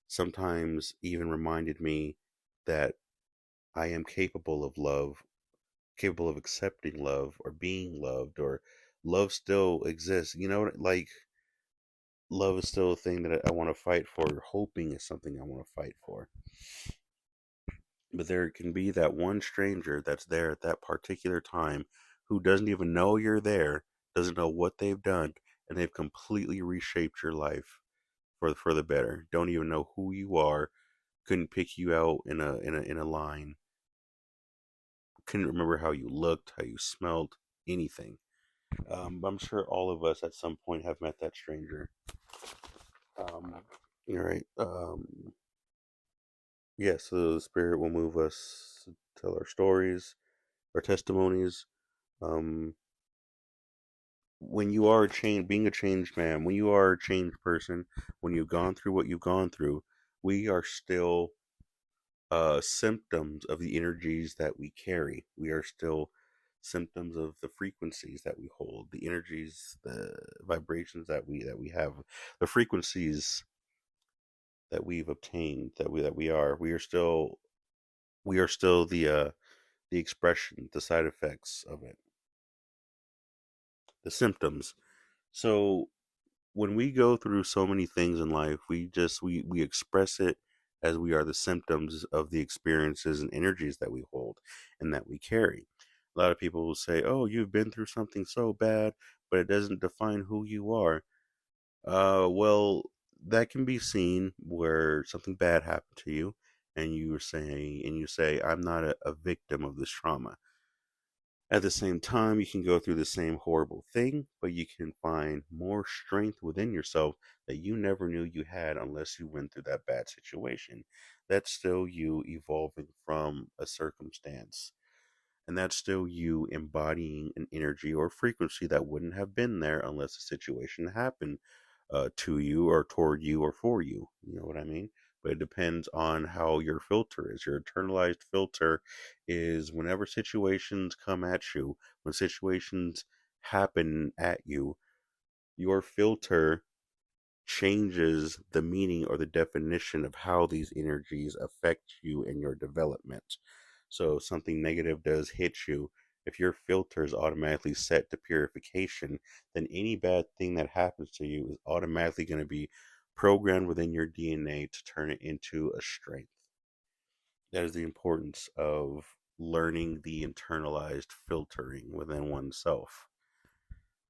Sometimes even reminded me that I am capable of love, capable of accepting love or being loved, or love still exists. Like love is still a thing that I want to fight for. Hoping is something I want to fight for. But there can be that one stranger that's there at that particular time who doesn't even know you're there, doesn't know what they've done, and they've completely reshaped your life for the better. Don't even know who you are, couldn't pick you out in a line, couldn't remember how you looked, how you smelled, anything. I'm sure all of us at some point have met that stranger. Um, all right. Yeah, so the spirit will move us to tell our stories, our testimonies. Um, when you are being a changed man, when you are a changed person, when you've gone through what you've gone through, we are still symptoms of the energies that we carry. We are still symptoms of the frequencies that we hold, the energies, the vibrations that we have, the frequencies that we've obtained, that we are. We are still the expression, the side effects of it, the symptoms. So when we go through so many things in life, we express it as we are the symptoms of the experiences and energies that we hold and that we carry. A lot of people will say, "Oh, you've been through something so bad, but it doesn't define who you are." Well, that can be seen where something bad happened to you, and you say, "I'm not a victim of this trauma." At the same time, you can go through the same horrible thing, but you can find more strength within yourself that you never knew you had unless you went through that bad situation. That's still you evolving from a circumstance. And that's still you embodying an energy or frequency that wouldn't have been there unless the situation happened to you or toward you or for you. You know what I mean? But it depends on how your filter is. Your internalized filter is whenever situations come at you, when situations happen at you, your filter changes the meaning or the definition of how these energies affect you in your development. So if something negative does hit you, if your filter is automatically set to purification, then any bad thing that happens to you is automatically going to be programmed within your DNA to turn it into a strength. That is the importance of learning the internalized filtering within oneself.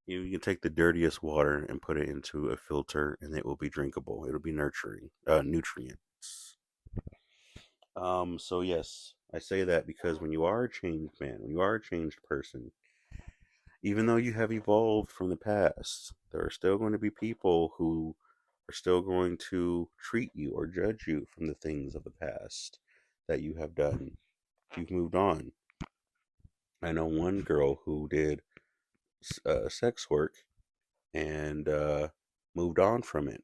You can take the dirtiest water and put it into a filter, and it will be drinkable. It'll be nurturing, nutrients. So yes, I say that because when you are a changed man, when you are a changed person, even though you have evolved from the past, there are still going to be people who are still going to treat you or judge you from the things of the past that you have done. You've moved on. I know one girl who did sex work and moved on from it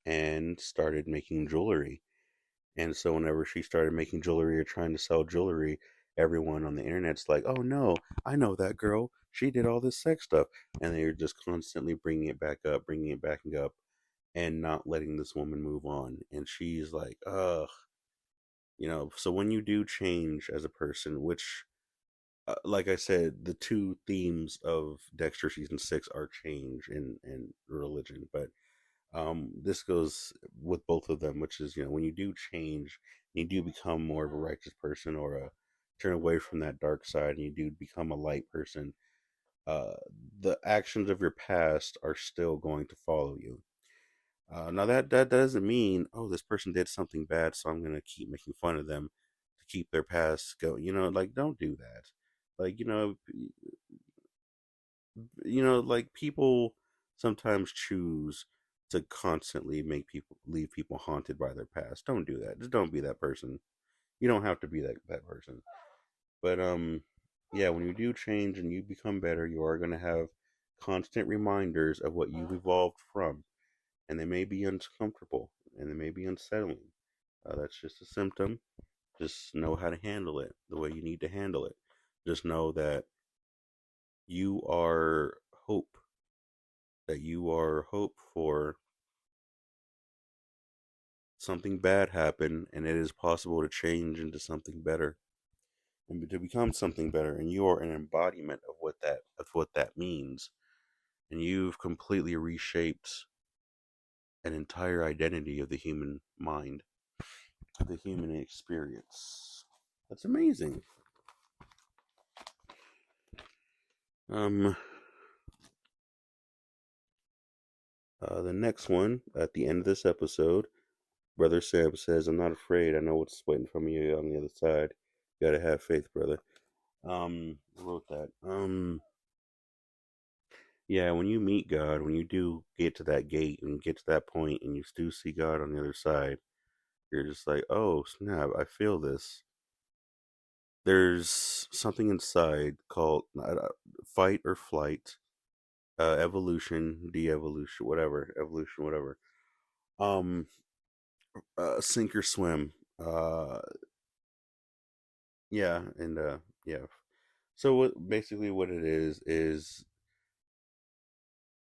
and started making jewelry. And so whenever she started making jewelry or trying to sell jewelry, everyone on the internet's like, "Oh no, I know that girl. She did all this sex stuff." And they're just constantly bringing it back up, bringing it back up, and not letting this woman move on. And she's like, "Ugh." So when you do change as a person, which, like I said, the two themes of Dexter season 6 are change and religion, but this goes with both of them, which is, when you do change, you do become more of a righteous person or turn away from that dark side and you do become a light person. Uh, the actions of your past are still going to follow you. Now that doesn't mean, oh, this person did something bad, so I'm gonna keep making fun of them to keep their past going. Like, don't do that. Like, like people sometimes choose to constantly make people leave people haunted by their past. Don't do that. Just don't be that person. You don't have to be that person. But yeah, when you do change and you become better, you are going to have constant reminders of what you've evolved from, and they may be uncomfortable and they may be unsettling. That's just a symptom. Just know how to handle it the way you need to handle it. Just know that you are hope, that you are hope for something bad happen, and it is possible to change into something better and to become something better, and you are an embodiment of what that means, and you've completely reshaped an entire identity of the human mind, of the human experience. That's amazing. Um, the next one at the end of this episode, Brother Sam says, "I'm not afraid. I know what's waiting for me on the other side. You gotta have faith, brother." I wrote that. Yeah, when you meet God, when you do get to that gate and get to that point, and you do see God on the other side, you're just like, "Oh snap! I feel this." There's something inside called fight or flight, evolution, de-evolution, whatever, evolution, whatever. Um, sink or swim. Uh, yeah, and yeah. So basically what it is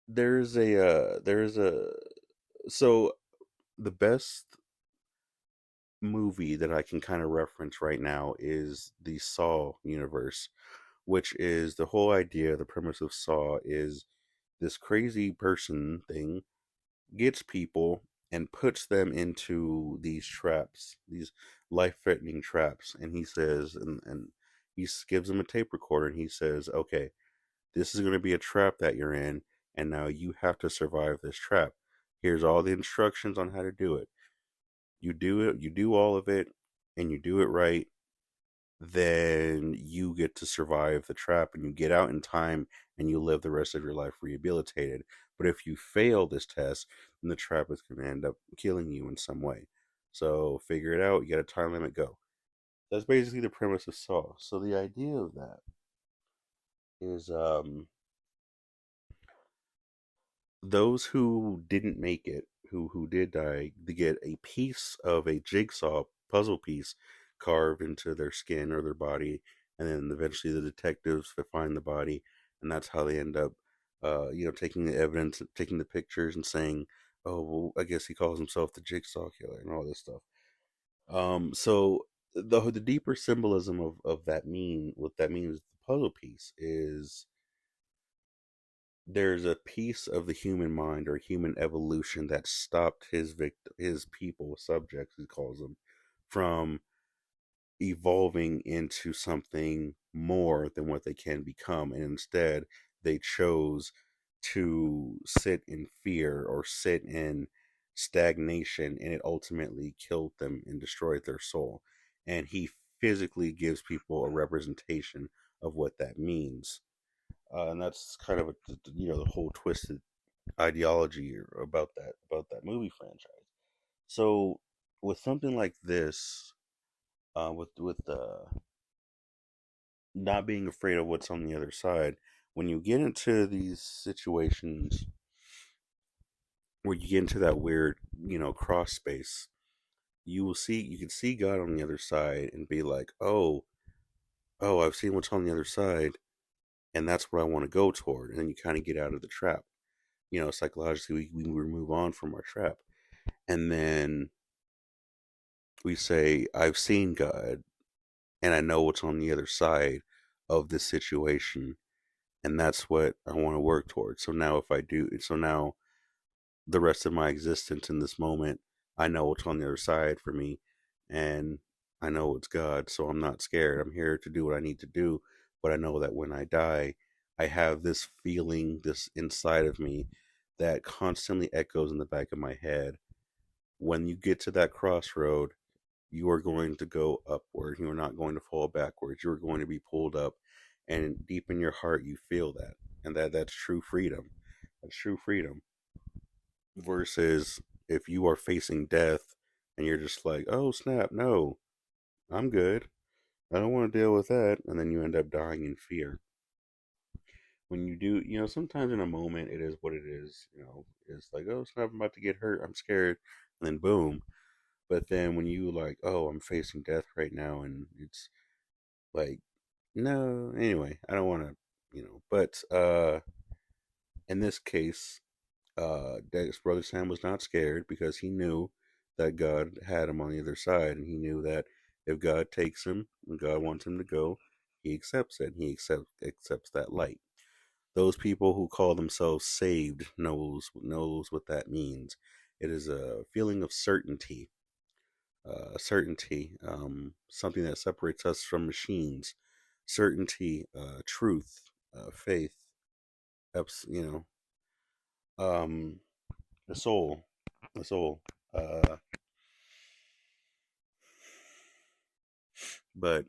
there's a so the best movie that I can kind of reference right now is the Saw universe, which is the whole idea, the premise of Saw is this crazy person thing gets people and puts them into these traps, these life-threatening traps, and he says, and gives them a tape recorder, and he says, "Okay, this is going to be a trap that you're in, and now you have to survive this trap. Here's all the instructions on how to do it. You do it, you do all of it, and you do it right, then you get to survive the trap and you get out in time and you live the rest of your life rehabilitated. But if you fail this test, then the trap is going to end up killing you in some way. So figure it out. You got a time limit, go." That's basically the premise of Saw. So the idea of that is those who didn't make it, who did die, they get a piece of a jigsaw puzzle piece carved into their skin or their body, and then eventually the detectives find the body, and that's how they end up, taking the evidence, taking the pictures, and saying, "Oh, well, I guess he calls himself the Jigsaw Killer," and all this stuff. So the deeper symbolism of that what that means, the puzzle piece is there's a piece of the human mind or human evolution that stopped his people, subjects he calls them, from evolving into something more than what they can become, and instead they chose to sit in fear or sit in stagnation, and it ultimately killed them and destroyed their soul. And he physically gives people a representation of what that means, and that's kind of the whole twisted ideology about that movie franchise. So with something like this, with not being afraid of what's on the other side, when you get into these situations where you get into that weird, cross space, you can see God on the other side and be like, oh, I've seen what's on the other side, and that's where I want to go toward. And then you kind of get out of the trap. Psychologically, we move on from our trap, and then we say, I've seen God, and I know what's on the other side of this situation, and that's what I want to work towards. So now the rest of my existence in this moment, I know what's on the other side for me, and I know it's God, so I'm not scared. I'm here to do what I need to do, but I know that when I die, I have this feeling, this inside of me that constantly echoes in the back of my head. When you get to that crossroad, you are going to go upward. You are not going to fall backwards. You are going to be pulled up, and deep in your heart, you feel that, and that's true freedom. That's true freedom. Versus if you are facing death and you're just like, "Oh snap, no, I'm good. I don't want to deal with that," and then you end up dying in fear. When you do, sometimes in a moment it is what it is. It's like, "Oh snap, I'm about to get hurt. I'm scared," and then boom. But then when you like, "Oh, I'm facing death right now," and it's like, no, anyway, I don't want to, but in this case, Dex brother Sam was not scared because he knew that God had him on the other side, and he knew that if God takes him and God wants him to go, he accepts it. He accepts that light. Those people who call themselves saved knows what that means. It is a feeling of certainty. certainty, something that separates us from machines, certainty, truth, faith, you um, the soul, the soul. Uh, but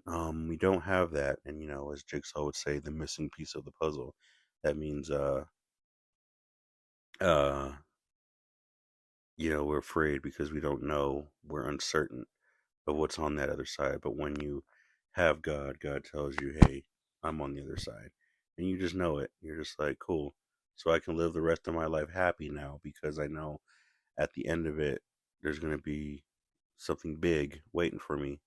we don't have that, and as Jigsaw would say, the missing piece of the puzzle. That means, uh, we're afraid because we don't know, we're uncertain of what's on that other side. But when you have God, God tells you, hey, I'm on the other side. And you just know it. You're just like, cool. So I can live the rest of my life happy now because I know at the end of it, there's going to be something big waiting for me.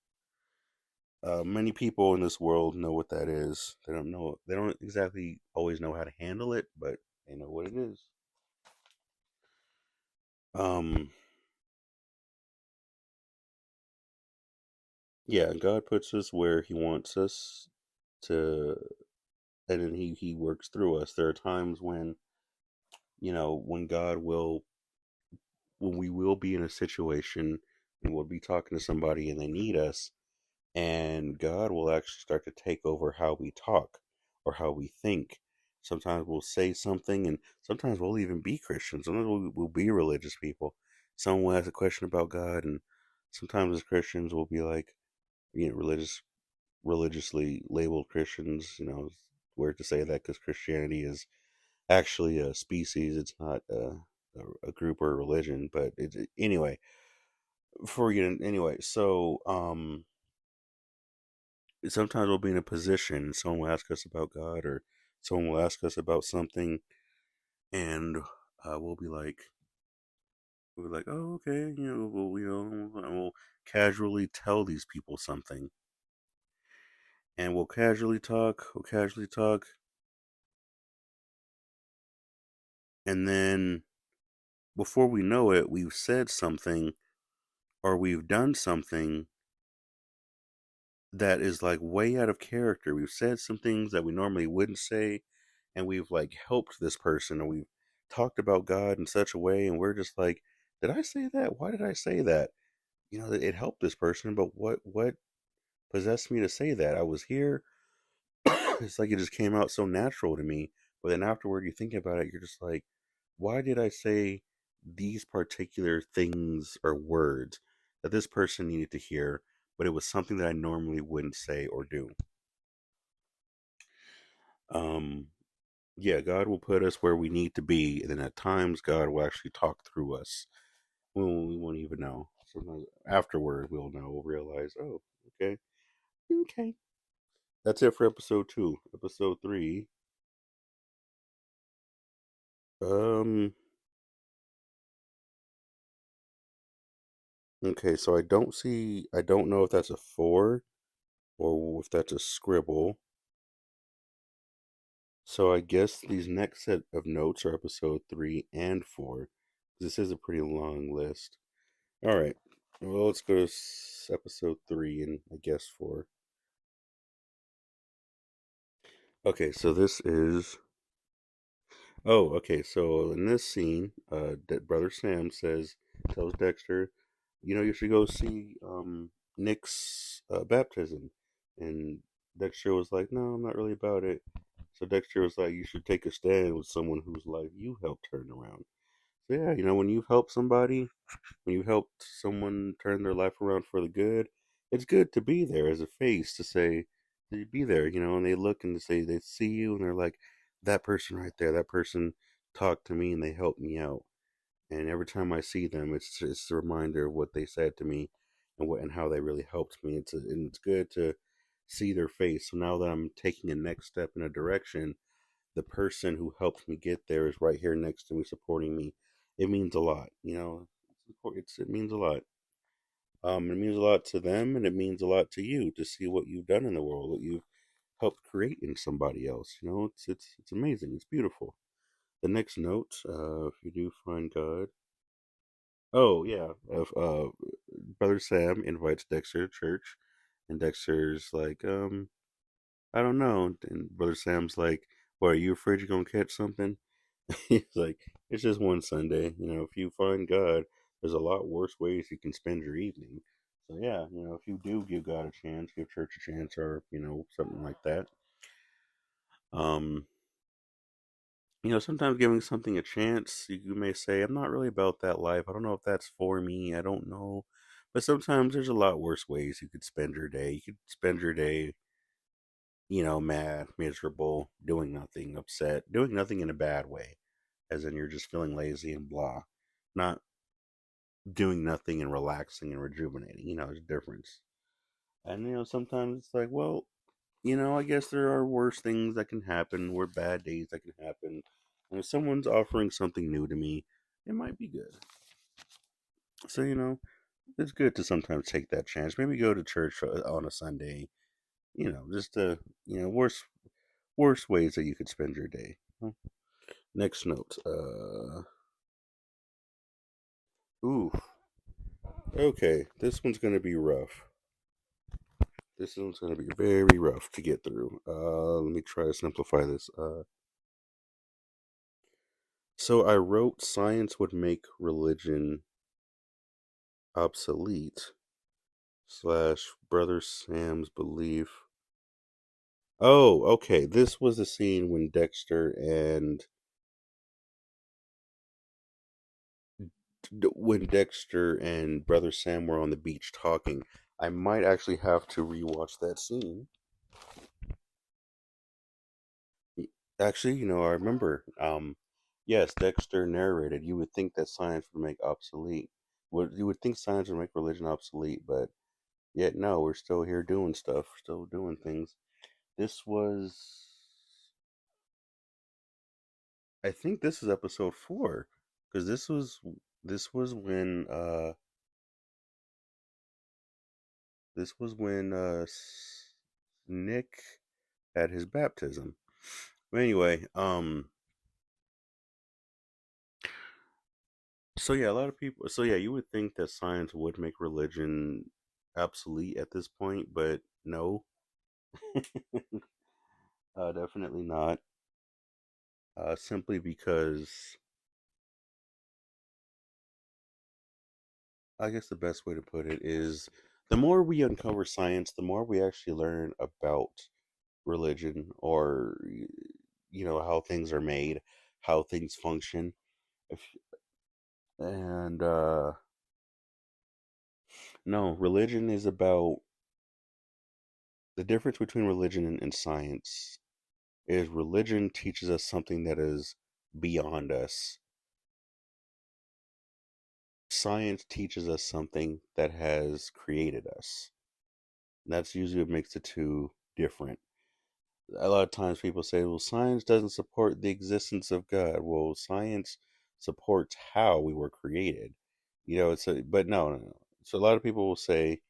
Many people in this world know what that is. They don't know. They don't exactly always know how to handle it, but they know what it is. Um, yeah, God puts us where He wants us to, and then He works through us. There are times when when God will, when we will be in a situation and we'll be talking to somebody and they need us, and God will actually start to take over how we talk or how we think. Sometimes we'll say something, and sometimes we'll even be Christians. Sometimes we'll be religious people. Someone will ask a question about God, and sometimes as Christians we'll be like, religiously labeled Christians. It's weird to say that because Christianity is actually a species. It's not a group or a religion, but anyway. Anyway, so sometimes we'll be in a position, someone will ask us about God, or someone will ask us about something, and we'll be like, oh, okay, and we'll casually tell these people something, and we'll casually talk, and then before we know it, we've said something or we've done something that is like way out of character. We've said some things that we normally wouldn't say, and we've like helped this person, and we've talked about God in such a way, and we're just like, did I say that? Why did I say that? It helped this person, but what possessed me to say that? I was here. It's like it just came out so natural to me. But then afterward, you think about it, you're just like, why did I say these particular things or words that this person needed to hear, but it was something that I normally wouldn't say or do? Um, yeah, God will put us where we need to be, and then at times God will actually talk through us when we won't even know. Sometimes afterward we'll know, we'll realize, oh, okay, okay. That's it for episode 2. Episode 3. Um, okay, so I don't know if that's a 4 or if that's a scribble. So I guess these next set of notes are episode 3 and 4. This is a pretty long list. All right. Well, let's go to episode 3 and I guess 4. Okay, so this is. Oh, okay. So in this scene, Brother Sam tells Dexter, you should go see Nick's baptism, and Dexter was like, no, I'm not really about it. So Dexter was like, you should take a stand with someone whose life you helped turn around. So yeah, when you've helped somebody, when you helped someone turn their life around for the good, it's good to be there as a face to say, to be there, and they look and they see you and they're like, that person right there, that person talked to me and they helped me out. And every time I see them, it's a reminder of what they said to me and how they really helped me. And it's good to see their face. So now that I'm taking a next step in a direction, the person who helped me get there is right here next to me, supporting me. It means a lot, it means a lot. It means a lot to them, and it means a lot to you to see what you've done in the world, what you've helped create in somebody else. It's amazing. It's beautiful. The next note, if you do find God. Oh yeah, if Brother Sam invites Dexter to church, and Dexter's like, I don't know, and Brother Sam's like, "What, are you afraid you're gonna catch something?" He's like, it's just one Sunday. If you find God, there's a lot worse ways you can spend your evening. So yeah, if you do give God a chance, give church a chance, or something like that. Um, sometimes giving something a chance, you may say, I'm not really about that life. I don't know if that's for me. I don't know. But sometimes there's a lot worse ways you could spend your day. You could spend your day, mad, miserable, doing nothing, upset, doing nothing in a bad way, as in you're just feeling lazy and blah. Not doing nothing and relaxing and rejuvenating. There's a difference. And, sometimes it's like, well, I guess there are worse things that can happen, or bad days that can happen. And if someone's offering something new to me, it might be good. So, it's good to sometimes take that chance. Maybe go to church on a Sunday, just worst ways that you could spend your day. Next note. Ooh. Okay, this one's going to be rough. This one's going to be very rough to get through. Let me try to simplify this. So I wrote science would make religion obsolete slash brother Sam's belief. Oh, okay. This was the scene when Dexter and brother Sam were on the beach talking. I might actually have to rewatch that scene. Actually, I remember. Yes, Dexter narrated. You would think that science would make obsolete. You would think science would make religion obsolete, but yet no, we're still here doing stuff, still doing things. This was, I think, this is episode 4, because this was when Nick had his baptism. But anyway, so yeah, a lot of people. So yeah, you would think that science would make religion obsolete at this point, but no, definitely not. Simply because I guess the best way to put it is the more we uncover science, the more we actually learn about religion, or how things are made, how things function. If, and No, religion is about the difference between religion and science is religion teaches us something that is beyond us. Science teaches us something that has created us. And that's usually what makes the two different. A lot of times people say, well, science doesn't support the existence of God. Well, science supports how we were created. But no, no, no. So a lot of people will say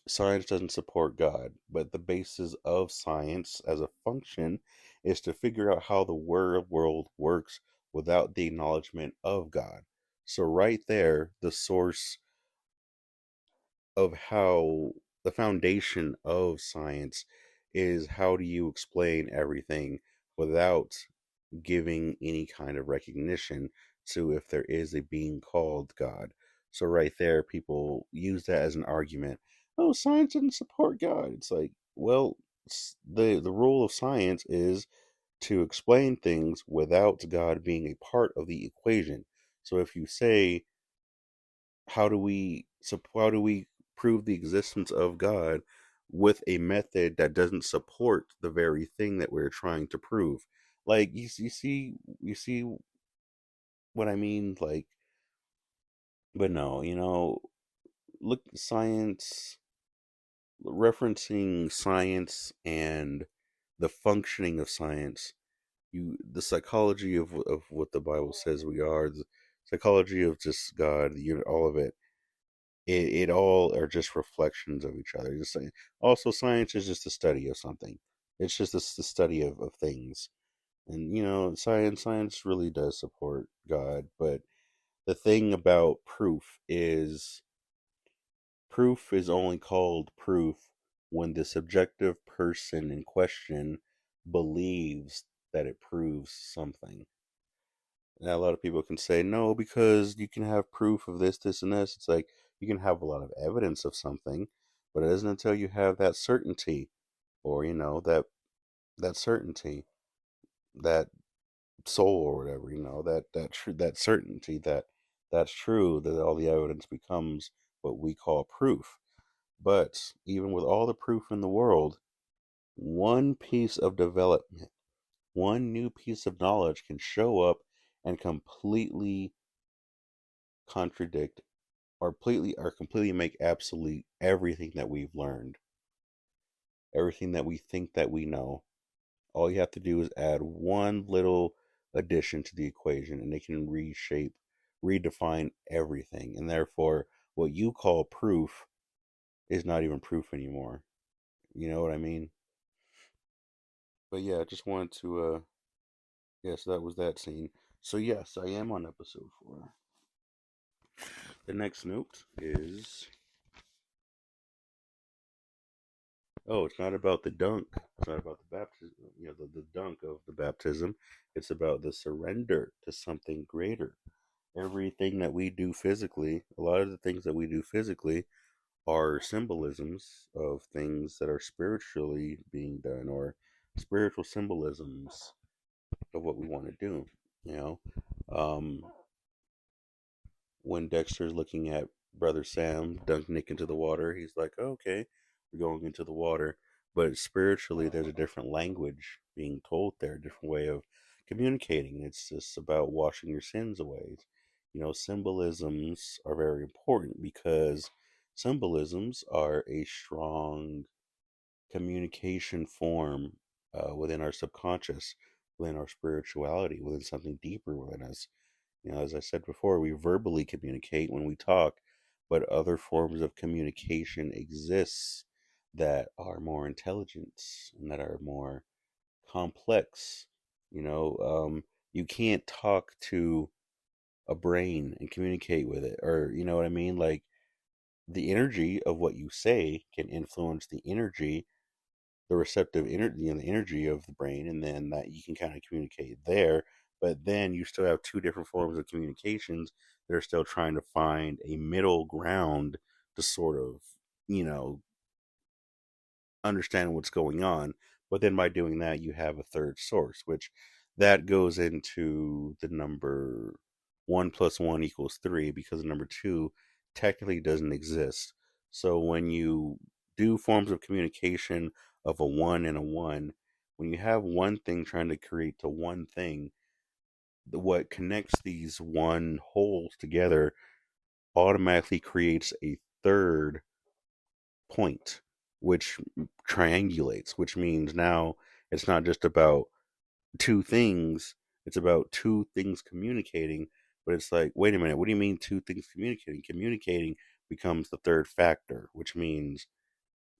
science doesn't support God, but the basis of science as a function is to figure out how the world works without the acknowledgement of God. So, right there, the source of how the foundation of science is how do you explain everything without giving any kind of recognition to if there is a being called God. So right there, people use that as an argument. Oh, science doesn't support God. It's like, well, the rule of science is to explain things without God being a part of the equation. So if you say, how do we prove the existence of God with a method that doesn't support the very thing that we're trying to prove? Like you see what I mean? Like, but no, look, science, referencing science and the functioning of science, the psychology of what the Bible says we are, the psychology of just God, all of it. It all are just reflections of each other. Just saying. Also, science is just a study of something. It's just the study of things, and science really does support God. But the thing about proof is only called proof when the subjective person in question believes that it proves something. Now, a lot of people can say no because you can have proof of this, this, and this. It's like you can have a lot of evidence of something, but it isn't until you have that certainty, or that certainty, that soul or whatever, that certainty that that's true, that all the evidence becomes what we call proof. But even with all the proof in the world, one piece of development, one new piece of knowledge can show up and completely contradict or completely make obsolete everything that we've learned, everything that we think that we know. All you have to do is add one little addition to the equation and it can reshape, redefine everything. And therefore, what you call proof is not even proof anymore. You know what I mean? But yeah, I just wanted to, yeah, so that was that scene. So yes, I am on episode 4. The next note is, oh, it's not about the dunk. It's not about the baptism, the dunk of the baptism. It's about the surrender to something greater. Everything that we do physically, a lot of the things that we do physically are symbolisms of things that are spiritually being done, or spiritual symbolisms of what we want to do. You know, um, when Dexter's looking at Brother Sam dunk Nick into the water, he's like, oh, okay, we're going into the water. But spiritually, there's a different language being told there, a different way of communicating. It's just about washing your sins away. Symbolisms are very important because symbolisms are a strong communication form within our subconscious, within our spirituality, within something deeper within us. As I said before, we verbally communicate when we talk, but other forms of communication exists that are more intelligent and that are more complex. You can't talk to a brain and communicate with it, or you know what I mean? Like the energy of what you say can influence the receptive energy, the energy of the brain, and then that you can kind of communicate there. But then you still have two different forms of communications that are still trying to find a middle ground to sort of, you know, understand what's going on. But then by doing that, you have a third source, which that goes into the number 1 plus 1 equals 3 because the number two technically doesn't exist. So when you do forms of communication of a one and a one, when you have one thing trying to create to one thing, what connects these one wholes together automatically creates a third point, which triangulates, which means now it's not just about two things, it's about two things communicating. But it's like, wait a minute, what do you mean two things communicating? Communicating becomes the third factor, which means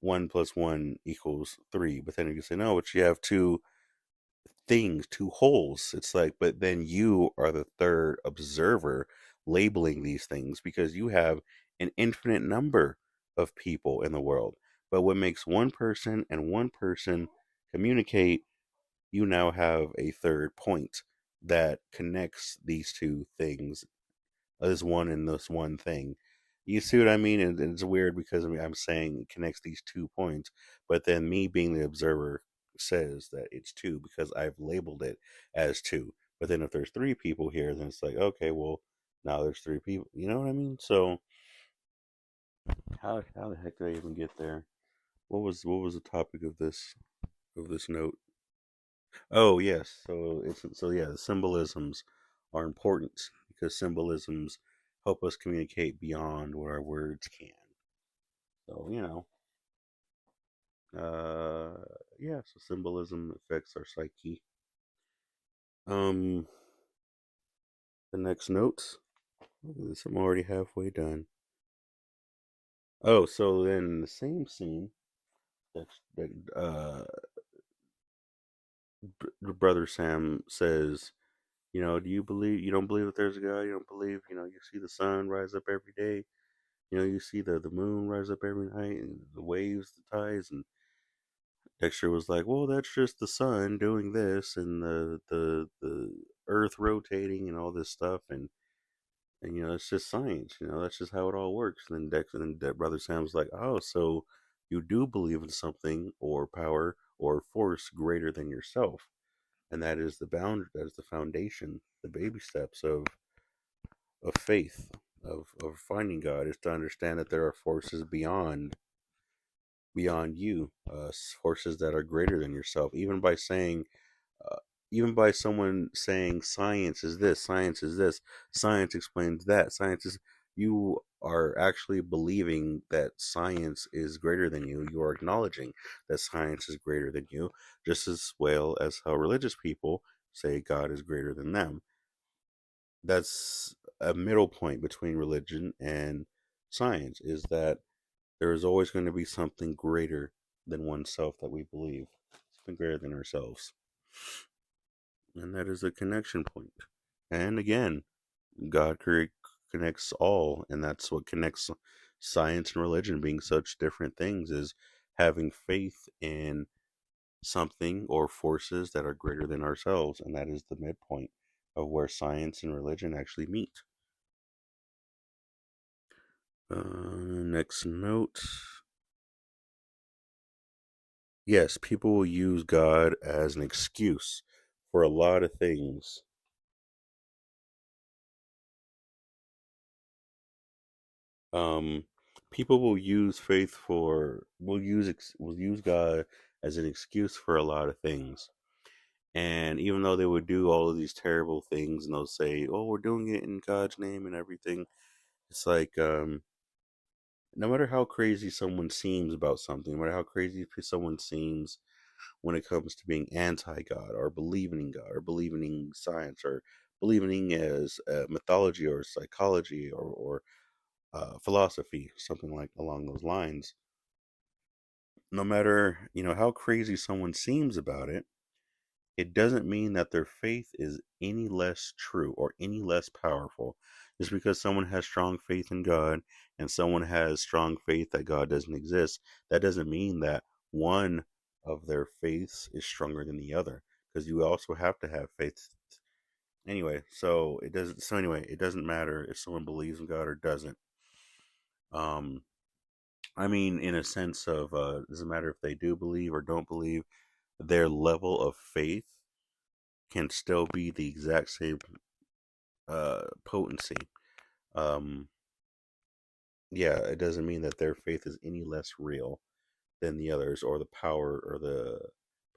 1 plus 1 equals 3. But then if you say, no, but you have two things, two wholes. It's like, but then you are the third observer labeling these things because you have an infinite number of people in the world. But what makes one person and one person communicate, you now have a third point that connects these two things, this one and this one thing. You see what I mean? And it's weird because I'm saying it connects these 2 points, but then me being the observer says that it's two because I've labeled it as two. But then if there's three people here, then it's like, okay, well, now there's three people. You know what I mean? So how the heck did I even get there? What was the topic of this note? Oh yes, so the symbolisms are important because symbolisms help us communicate beyond what our words can. So uh, yeah. So symbolism affects our psyche. Um, the next note. Look at this, I'm already halfway done. Oh, so then in the same scene, that brother Sam says, do you don't believe that there's a God? You don't believe, you see the sun rise up every day. You see the moon rise up every night and the waves, the tides, and Dexter was like, "Well, that's just the sun doing this, and the Earth rotating and all this stuff, and it's just science. That's just how it all works. And then brother Sam's like, oh, so you do believe in something or power or force greater than yourself, and that is the boundary, that is the foundation, the baby steps of faith, of finding God, is to understand that there are forces beyond you, forces that are greater than yourself. Uh, even by someone saying science is this, science is this, science explains that, science is, you are actually believing that science is greater than you. You are acknowledging that science is greater than you, just as well as how religious people say God is greater than them. That's a middle point between religion and science, is that there is always going to be something greater than oneself that we believe, something greater than ourselves. And that is a connection point. And again, God connects all, and that's what connects science and religion being such different things, is having faith in something or forces that are greater than ourselves, and that is the midpoint of where science and religion actually meet. Next note. Yes, people will use God as an excuse for a lot of things. Um, People will use will use God as an excuse for a lot of things. And even though they would do all of these terrible things, and they'll say, "Oh, we're doing it in God's name and everything," it's like, no matter how crazy someone seems about something, no matter how crazy someone seems when it comes to being anti-God or believing in God or believing in science or believing as mythology or psychology or philosophy, something like along those lines. No matter how crazy someone seems about it, it doesn't mean that their faith is any less true or any less powerful. Just because someone has strong faith in God and someone has strong faith that God doesn't exist, that doesn't mean that one of their faiths is stronger than the other. Because you also have to have faith. Anyway, so it doesn't. So anyway, it doesn't matter if someone believes in God or doesn't. Um, I mean, in a sense of, it doesn't matter if they do believe or don't believe. Their level of faith can still be the exact same potency. Um, yeah, it doesn't mean that their faith is any less real than the others, or the power or the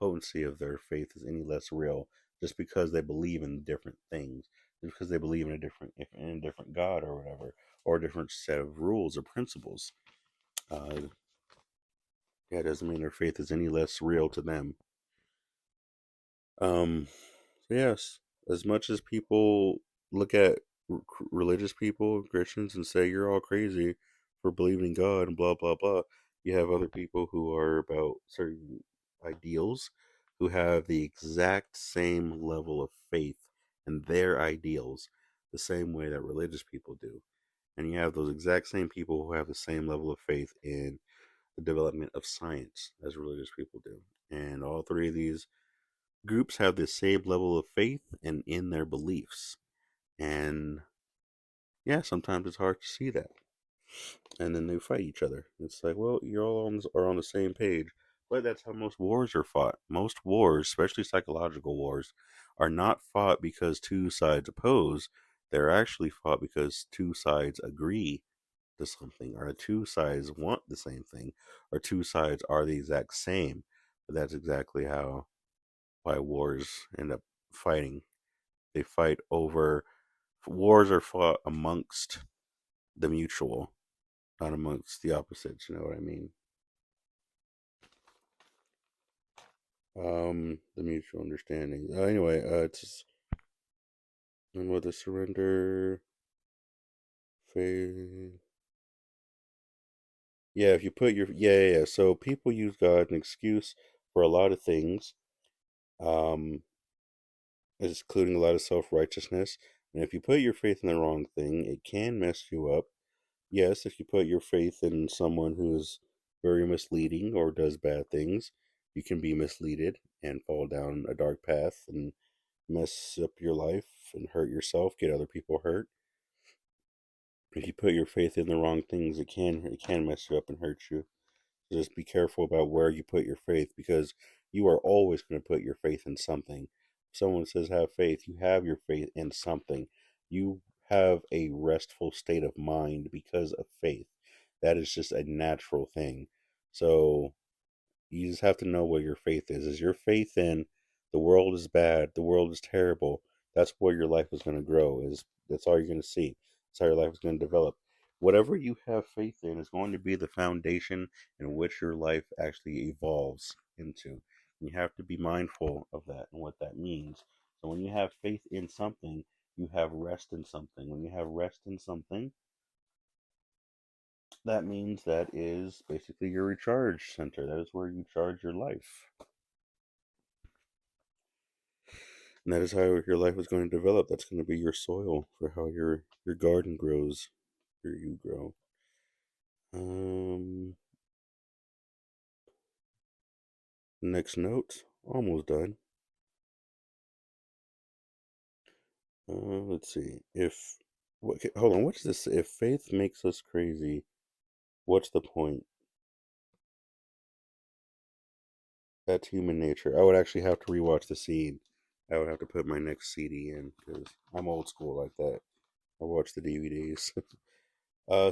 potency of their faith is any less real just because they believe in different things, just because they believe in a different God or whatever, or a different set of rules or principles. Uh, yeah, it doesn't mean their faith is any less real to them. Um, so yes, as much as people look at religious people, Christians, and say you're all crazy for believing in God and blah blah blah, you have other people who are about certain ideals who have the exact same level of faith in their ideals, the same way that religious people do. And you have those exact same people who have the same level of faith in the development of science as religious people do. And all three of these groups have the same level of faith and in their beliefs. And yeah, sometimes it's hard to see that. And then they fight each other. It's like, well, you all are on the same page. But that's how most wars are fought. Most wars, especially psychological wars, are not fought because two sides oppose. They're actually fought because two sides agree to something, or two sides want the same thing, or two sides are the exact same. But that's exactly how why wars end up fighting. They fight over, wars are fought amongst the mutual, not amongst the opposites. You know what I mean? The mutual understanding. Anyway, it's and with the surrender, faith. Yeah, if you put your yeah. So people use God as an excuse for a lot of things, um, including a lot of self righteousness. And if you put your faith in the wrong thing, it can mess you up. Yes, if you put your faith in someone who is very misleading or does bad things, you can be misleaded and fall down a dark path and mess up your life and hurt yourself, get other people hurt. If you put your faith in the wrong things, it can mess you up and hurt you. So just be careful about where you put your faith, because you are always going to put your faith in something. If someone says have faith, you have your faith in something. You have a restful state of mind because of faith. That is just a natural thing. So you just have to know where your faith is. Is your faith in the world is bad, the world is terrible? That's where your life is going to grow. Is That's all you're going to see. That's how your life is going to develop. Whatever you have faith in is going to be the foundation in which your life actually evolves into. You have to be mindful of that and what that means. So when you have faith in something, you have rest in something. When you have rest in something, that means that is basically your recharge center. That is where you charge your life. And that is how your life is going to develop. That's going to be your soil for how your garden grows, or you grow. Um, Next note, almost done. Let's see. If what? Okay, hold on. What's this? If faith makes us crazy, what's the point? That's human nature. I would actually have to rewatch the scene. I would have to put my next CD in because I'm old school like that. I watch the DVDs.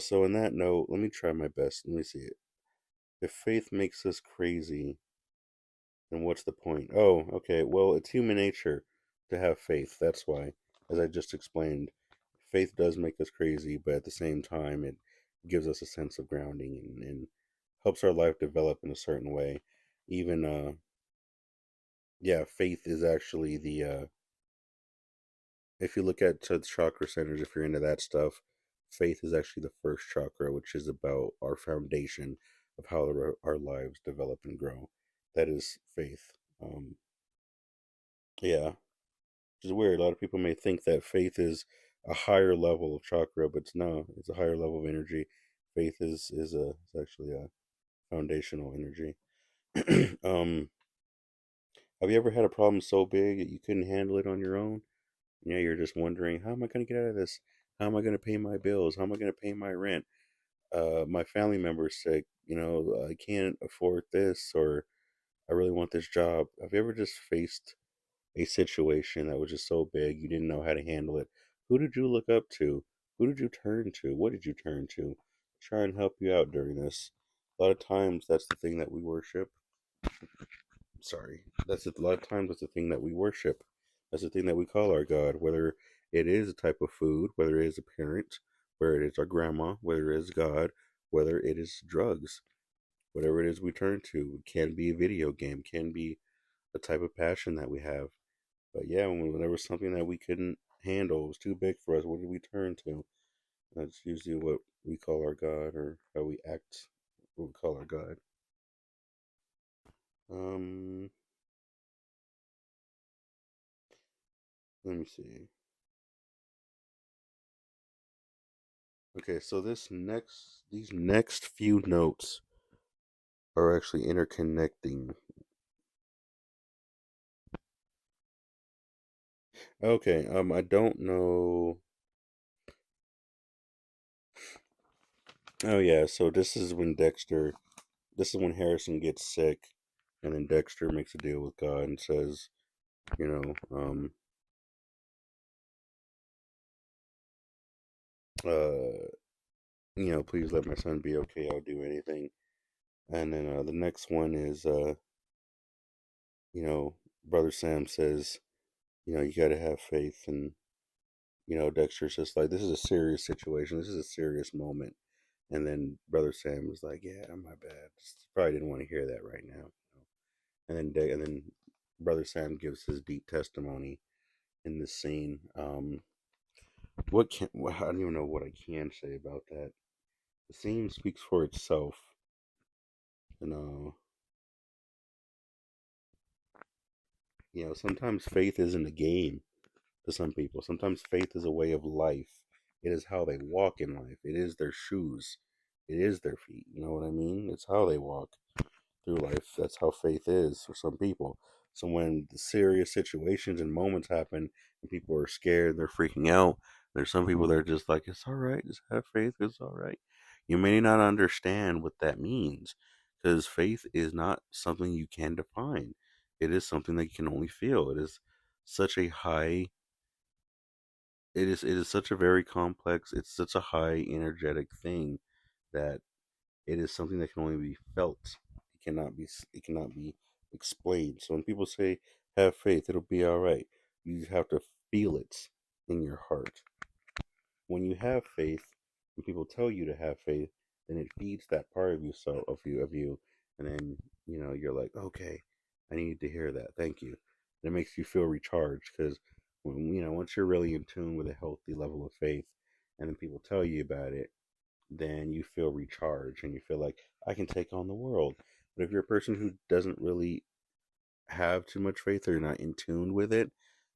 So in that note, let me try my best. Let me see it. If faith makes us crazy, then what's the point? Oh, okay. Well, it's human nature to have faith. That's why, as I just explained, faith does make us crazy, but at the same time, it gives us a sense of grounding and helps our life develop in a certain way. Even, yeah, faith is actually if you look at the chakra centers, if you're into that stuff, faith is actually the first chakra, which is about our foundation of how our lives develop and grow. That is faith. Yeah, which is weird. A lot of people may think that faith is a higher level of chakra, but no, it's a higher level of energy. Faith is actually a foundational energy. um, have you ever had a problem so big that you couldn't handle it on your own? Yeah, you're just wondering, how am I going to get out of this? How am I going to pay my bills? How am I going to pay my rent? My family members say, I can't afford this, or I really want this job. Have you ever just faced a situation that was just so big you didn't know how to handle it? Who did you look up to? Who did you turn to? What did you turn to try and help you out during this? A lot of times, that's the thing that we worship. Sorry, a lot of times that's the thing that we worship. That's the thing that we call our God, whether it is a type of food, whether it is a parent, whether it is our grandma, whether it is God, whether it is drugs, whatever it is we turn to. It can be a video game, can be a type of passion that we have. But yeah, when there was something that we couldn't handle, it was too big for us, what did we turn to? That's usually what we call our God, or how we act, what we call our God. Um, Let me see. Okay, so these next few notes are actually interconnecting. Okay, I don't know. Oh yeah, so this is when Harrison gets sick, and then Dexter makes a deal with God and says, you know, uh, please let my son be okay. I'll do anything. And then the next one is, Brother Sam says, you got to have faith, and Dexter's just like, this is a serious situation. This is a serious moment. And then Brother Sam was like, "Yeah, my bad. Just probably didn't want to hear that right now." And then Brother Sam gives his deep testimony in this scene. I don't even know what I can say about that. The scene speaks for itself. And sometimes faith isn't a game to some people. Sometimes faith is a way of life. It is how they walk in life. It is their shoes. It is their feet. You know what I mean? It's how they walk through life. That's how faith is for some people. So when the serious situations and moments happen and people are scared, they're freaking out, there's some people that are just like, it's all right, just have faith, it's all right. You may not understand what that means because faith is not something you can define. It is something that you can only feel. It is such a high it is such a very complex, it's such a high energetic thing that it is something that can only be felt. It cannot be explained. So when people say have faith, it'll be all right. You just have to feel it in your heart. When you have faith, when people tell you to have faith, then it feeds that part of you, so of you, and then you're like, okay, I need to hear that. Thank you. And it makes you feel recharged because when once you're really in tune with a healthy level of faith, and then people tell you about it, then you feel recharged and you feel like I can take on the world. But if you're a person who doesn't really have too much faith or you're not in tune with it,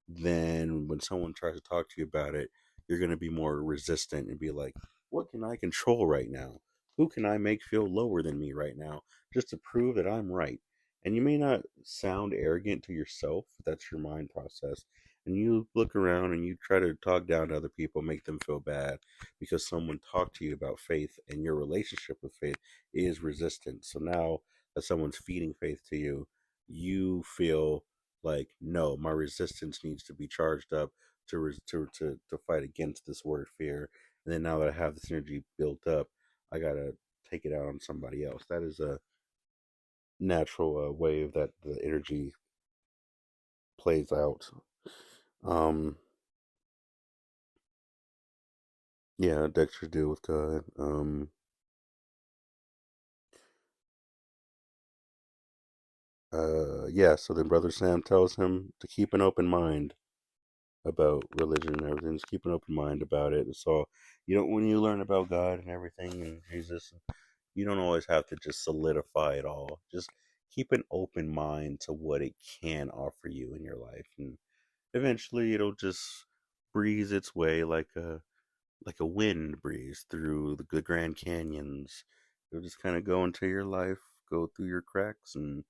then when someone tries to talk to you about it, you're going to be more resistant and be like, what can I control right now? Who can I make feel lower than me right now just to prove that I'm right? And you may not sound arrogant to yourself, that's your mind process. And you look around and you try to talk down to other people, make them feel bad because someone talked to you about faith and your relationship with faith is resistant. So now that someone's feeding faith to you, you feel like, no, my resistance needs to be charged up to fight against this word fear. And then now that I have this energy built up, I gotta take it out on somebody else. That is a natural wave that the energy plays out. Um, yeah, Dexter's deal with God. Yeah. So then Brother Sam tells him to keep an open mind about religion and everything. Just keep an open mind about it. So you don't when you learn about God and everything and Jesus, you don't always have to just solidify it all. Just keep an open mind to what it can offer you in your life, and eventually it'll just breeze its way like a wind breeze through the Grand Canyons. It'll just kind of go into your life, go through your cracks, and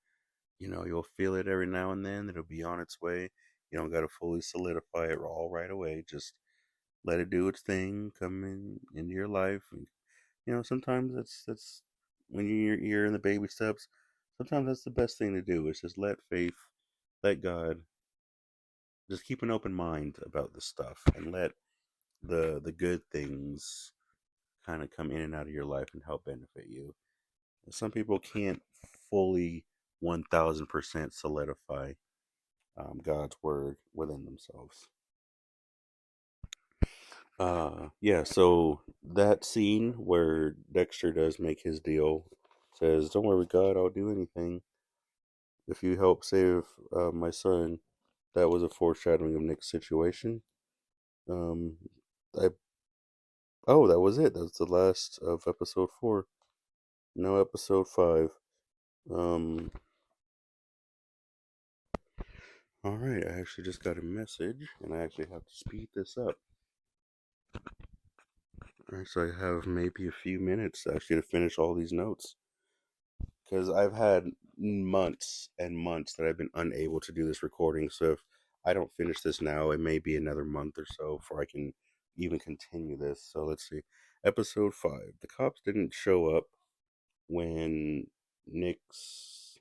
you'll feel it every now and then. It'll be on its way. You don't got to fully solidify it all right away. Just let it do its thing, come into your life. And, sometimes that's when you're in the baby steps. Sometimes that's the best thing to do. Is just let faith, let God, just keep an open mind about the stuff, and let the good things kind of come in and out of your life and help benefit you. Some people can't fully 1000% solidify God's word within themselves. Yeah, so that scene where Dexter does make his deal says, "Don't worry, God, I'll do anything if you help save my son." That was a foreshadowing of Nick's situation. Um, I that was it. That's the last of episode 4. No episode 5. Um, all right. I actually just got a message, and I actually have to speed this up. All right, so I have maybe a few minutes actually to finish all these notes because I've had months and months that I've been unable to do this recording. So if I don't finish this now, it may be another month or so before I can even continue this. So let's see. Episode 5. The cops didn't show up when Nick's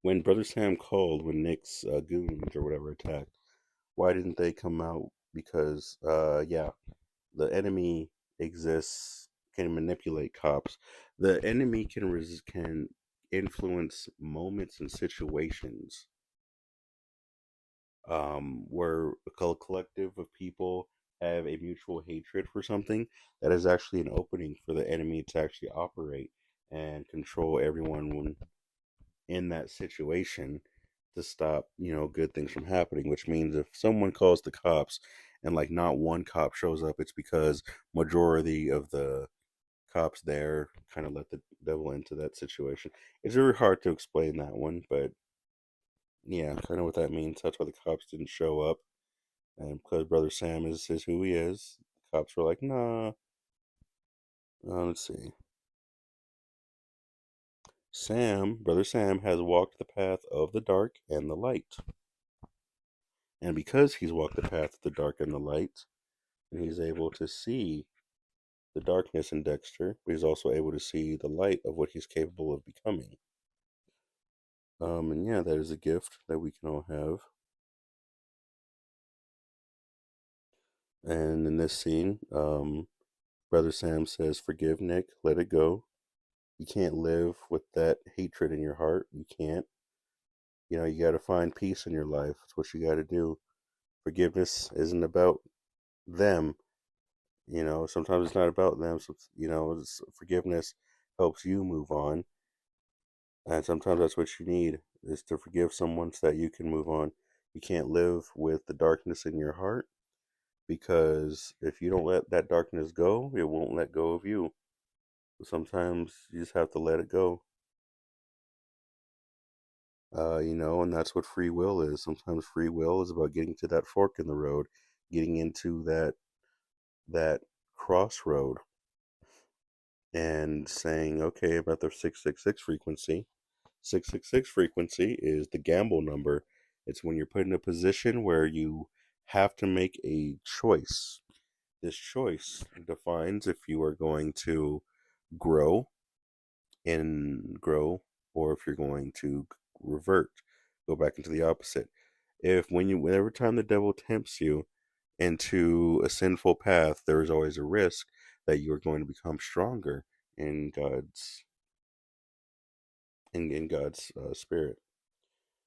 when Brother Sam called when Nick's goons or whatever attacked. Why didn't they come out? Because yeah, the enemy exists, can manipulate cops. The enemy can influence moments and situations where a collective of people have a mutual hatred for something. That is actually an opening for the enemy to actually operate and control everyone in that situation to stop good things from happening. Which means if someone calls the cops and like not one cop shows up, it's because majority of the cops there kind of let the devil into that situation. It's very hard to explain that one, but yeah, kind of what that means. That's why the cops didn't show up, and because Brother Sam is who he is, the cops were like, nah. Let's see. Brother Sam, has walked the path of the dark and the light. And because he's walked the path of the dark and the light, and he's able to see the darkness in Dexter, but he's also able to see the light of what he's capable of becoming. And yeah, that is a gift that we can all have. And in this scene, Brother Sam says, "Forgive Nick, let it go. You can't live with that hatred in your heart. You can't. You got to find peace in your life. That's what you got to do. Forgiveness isn't about them. Sometimes it's not about them. So, forgiveness helps you move on. And sometimes that's what you need is to forgive someone so that you can move on. You can't live with the darkness in your heart because if you don't let that darkness go, it won't let go of you. Sometimes you just have to let it go. And that's what free will is. Sometimes free will is about getting to that fork in the road, getting into that crossroad and saying, okay, about the 666 frequency. 666 frequency is the gamble number. It's when you're put in a position where you have to make a choice. This choice defines if you are going to grow grow, or if you're going to revert, go back into the opposite. Whenever time the devil tempts you into a sinful path, there is always a risk that you are going to become stronger in God's spirit.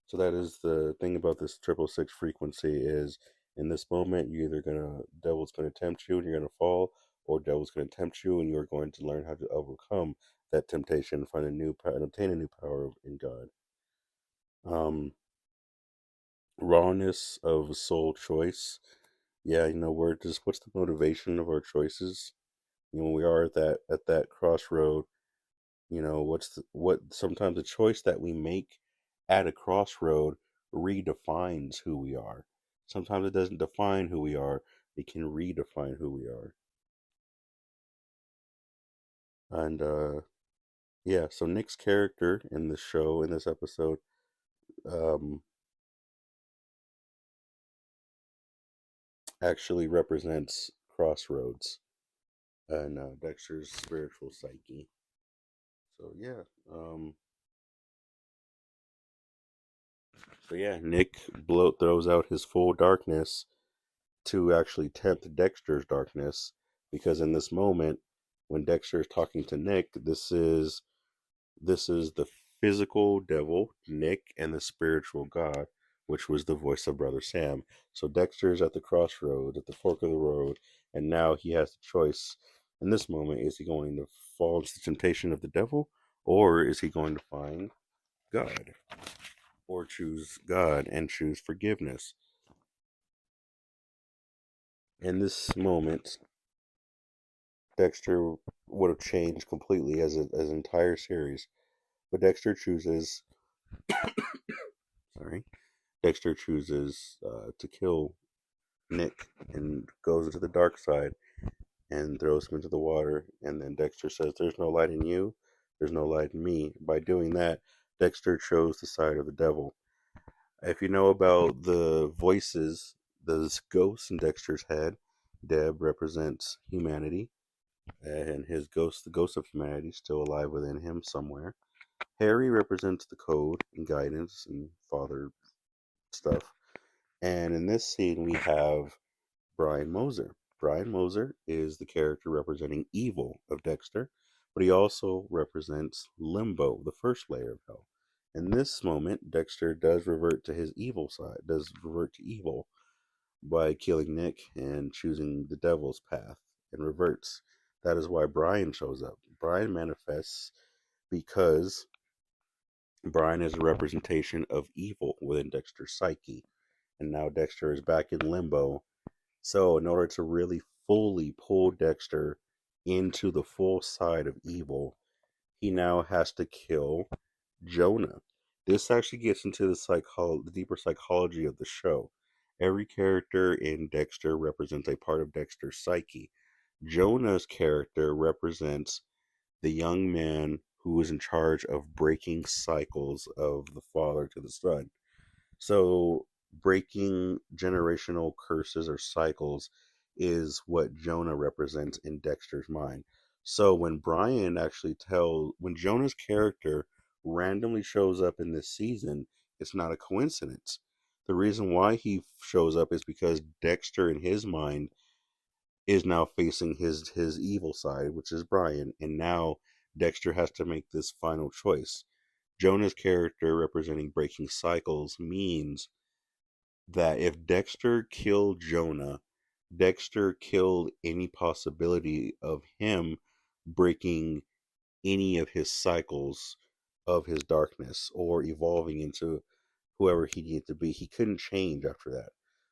So that is the thing about this 666 frequency is in this moment you're either devil's gonna tempt you and you're gonna fall, or devil's gonna tempt you and you're going to learn how to overcome that temptation and find a new power and obtain a new power in God. Um, Rawness of soul choice. Yeah, we're just what's the motivation of our choices? When we are at that crossroad, what sometimes a choice that we make at a crossroad redefines who we are. Sometimes it doesn't define who we are, it can redefine who we are. And yeah, so Nick's character in this show, in this episode, um actually represents crossroads and Dexter's spiritual psyche. So yeah, Nick throws out his full darkness to actually tempt Dexter's darkness, because in this moment, when Dexter is talking to Nick, this is the physical devil, Nick, and the spiritual God, which was the voice of Brother Sam. So Dexter is at the crossroads, at the fork of the road, and now he has the choice. In this moment, is he going to fall into the temptation of the devil, or is he going to find God, or choose God and choose forgiveness? In this moment, Dexter would have changed completely as an entire series. But sorry, Dexter chooses to kill Nick and goes into the dark side and throws him into the water. And then Dexter says, "There's no light in you. There's no light in me." By doing that, Dexter chose the side of the devil. If you know about the voices, those ghosts in Dexter's head, Deb represents humanity, and his ghost, the ghost of humanity, is still alive within him somewhere. Harry represents the code and guidance and father stuff. And in this scene, we have Brian Moser. Brian Moser is the character representing evil of Dexter, but he also represents Limbo, the first layer of hell. In this moment, Dexter does revert to his evil side, does revert to evil by killing Nick and choosing the devil's path and reverts. That is why Brian shows up. Brian manifests because Brian is a representation of evil within Dexter's psyche. And now Dexter is back in limbo. So, in order to really fully pull Dexter into the full side of evil, he now has to kill Jonah. This actually gets into the deeper psychology of the show. Every character in Dexter represents a part of Dexter's psyche. Jonah's character represents the young man who is in charge of breaking cycles of the father to the son. So, breaking generational curses or cycles is what Jonah represents in Dexter's mind. So, when Jonah's character randomly shows up in this season, it's not a coincidence. The reason why he shows up is because Dexter, in his mind, is now facing his evil side, which is Brian, and now Dexter has to make this final choice. Jonah's character representing breaking cycles means that if Dexter killed Jonah, Dexter killed any possibility of him breaking any of his cycles of his darkness or evolving into whoever he needed to be. He couldn't change after that.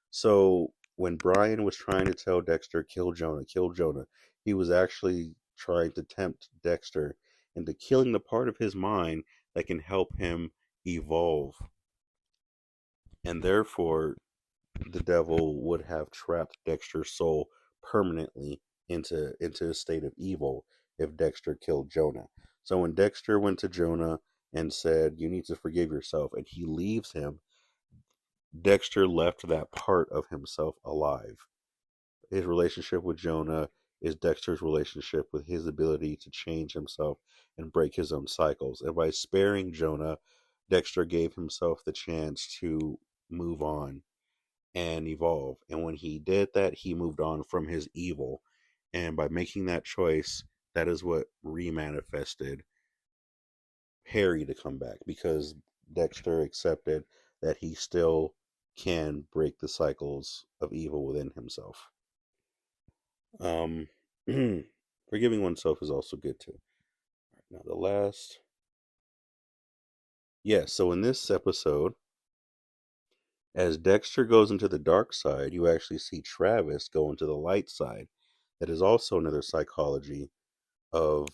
So when Brian was trying to tell Dexter, kill Jonah, he was actually trying to tempt Dexter into killing the part of his mind that can help him evolve. And therefore, the devil would have trapped Dexter's soul permanently into a state of evil if Dexter killed Jonah. So when Dexter went to Jonah and said, "You need to forgive yourself," and he leaves him, Dexter left that part of himself alive. His relationship with Jonah is Dexter's relationship with his ability to change himself and break his own cycles. And by sparing Jonah, Dexter gave himself the chance to move on and evolve. And when he did that, he moved on from his evil. And by making that choice, that is what remanifested Harry to come back because Dexter accepted that he still can break the cycles of evil within himself. Um, Forgiving oneself is also good too. Now, the last. Yes, so in this episode, as Dexter goes into the dark side, you actually see Travis go into the light side. That is also another psychology of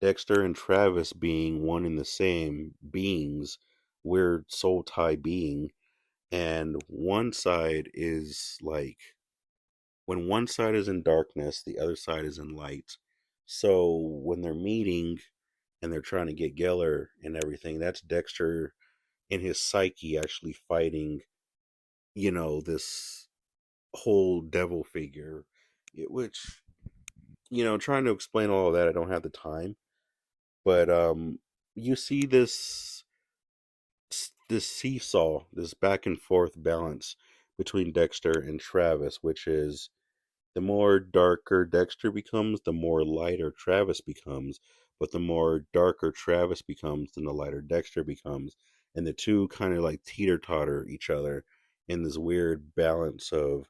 Dexter and Travis being one and the same beings, weird soul tie being. And one side is like, when one side is in darkness, the other side is in light. So when they're meeting and they're trying to get Geller and everything, that's Dexter in his psyche actually fighting, this whole devil figure, which, trying to explain all of that, I don't have the time. But you see this seesaw, this back and forth balance between Dexter and Travis, which is the more darker Dexter becomes, the more lighter Travis becomes. But the more darker Travis becomes, then the lighter Dexter becomes. And the two kind of like teeter totter each other in this weird balance of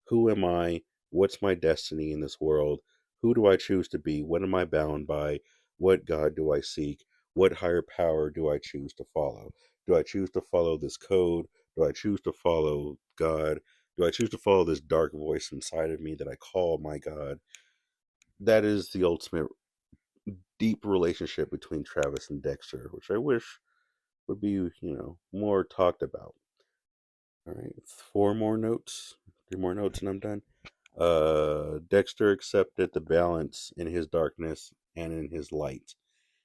who am I? What's my destiny in this world? Who do I choose to be? What am I bound by? What God do I seek? What higher power do I choose to follow? Do I choose to follow this code? Do I choose to follow God? Do I choose to follow this dark voice inside of me that I call my God? That is the ultimate deep relationship between Travis and Dexter, which I wish would be, more talked about. All right, 4 more notes, 3 more notes, and I'm done. Dexter accepted the balance in his darkness and in his light.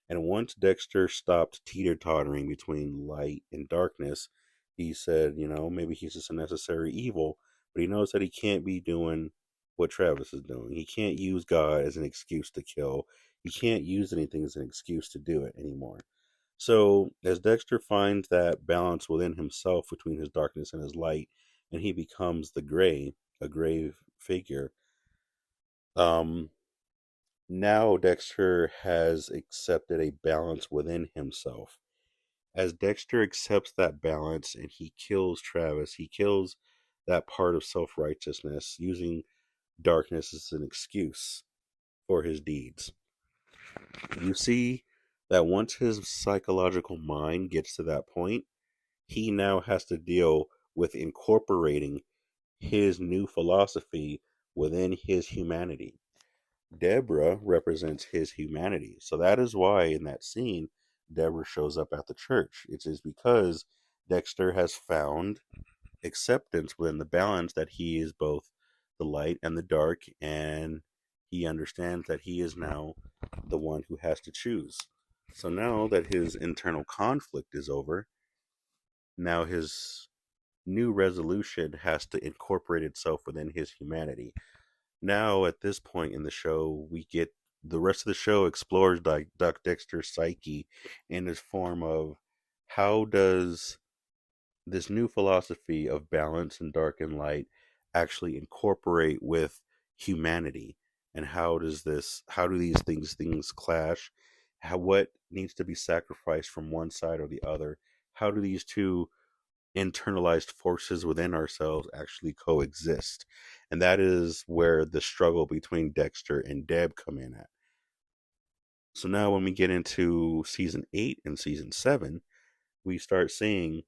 And once Dexter stopped teeter tottering between light and darkness, he said, maybe he's just a necessary evil, but he knows that he can't be doing what Travis is doing. He can't use God as an excuse to kill. He can't use anything as an excuse to do it anymore. So, as Dexter finds that balance within himself between his darkness and his light, and he becomes a gray figure, um, now Dexter has accepted a balance within himself. As Dexter accepts that balance and he kills Travis, he kills that part of self righteousness using darkness as an excuse for his deeds. You see that once his psychological mind gets to that point, he now has to deal with incorporating his new philosophy within his humanity. Deborah represents his humanity. So that is why in that scene, Deborah shows up at the church. It is because Dexter has found acceptance within the balance that he is both the light and the dark, and he understands that he is now the one who has to choose. So now that his internal conflict is over, now his new resolution has to incorporate itself within his humanity. Now, at this point in the show, we get the rest of the show explores Doc Dexter's psyche in his form of how does this new philosophy of balance and dark and light actually incorporate with humanity, and how do these things clash, how what needs to be sacrificed from one side or the other, how do these two internalized forces within ourselves actually coexist. And that is where the struggle between Dexter and Deb come in at. So now when we get into season 8 and season 7, we start seeing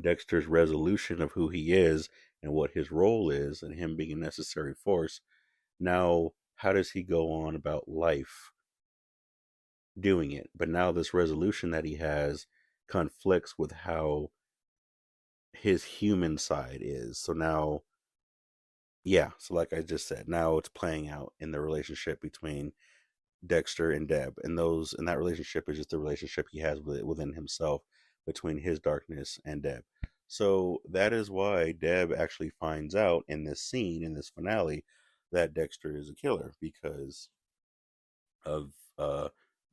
Dexter's resolution of who he is and what his role is and him being a necessary force. Now, how does he go on about life doing it? But now this resolution that he has conflicts with how his human side is. So now, yeah, so like I just said, now it's playing out in the relationship between Dexter and Deb, and that relationship is just the relationship he has within himself between his darkness and Deb. So that is why Deb actually finds out in this scene, in this finale, that Dexter is a killer because of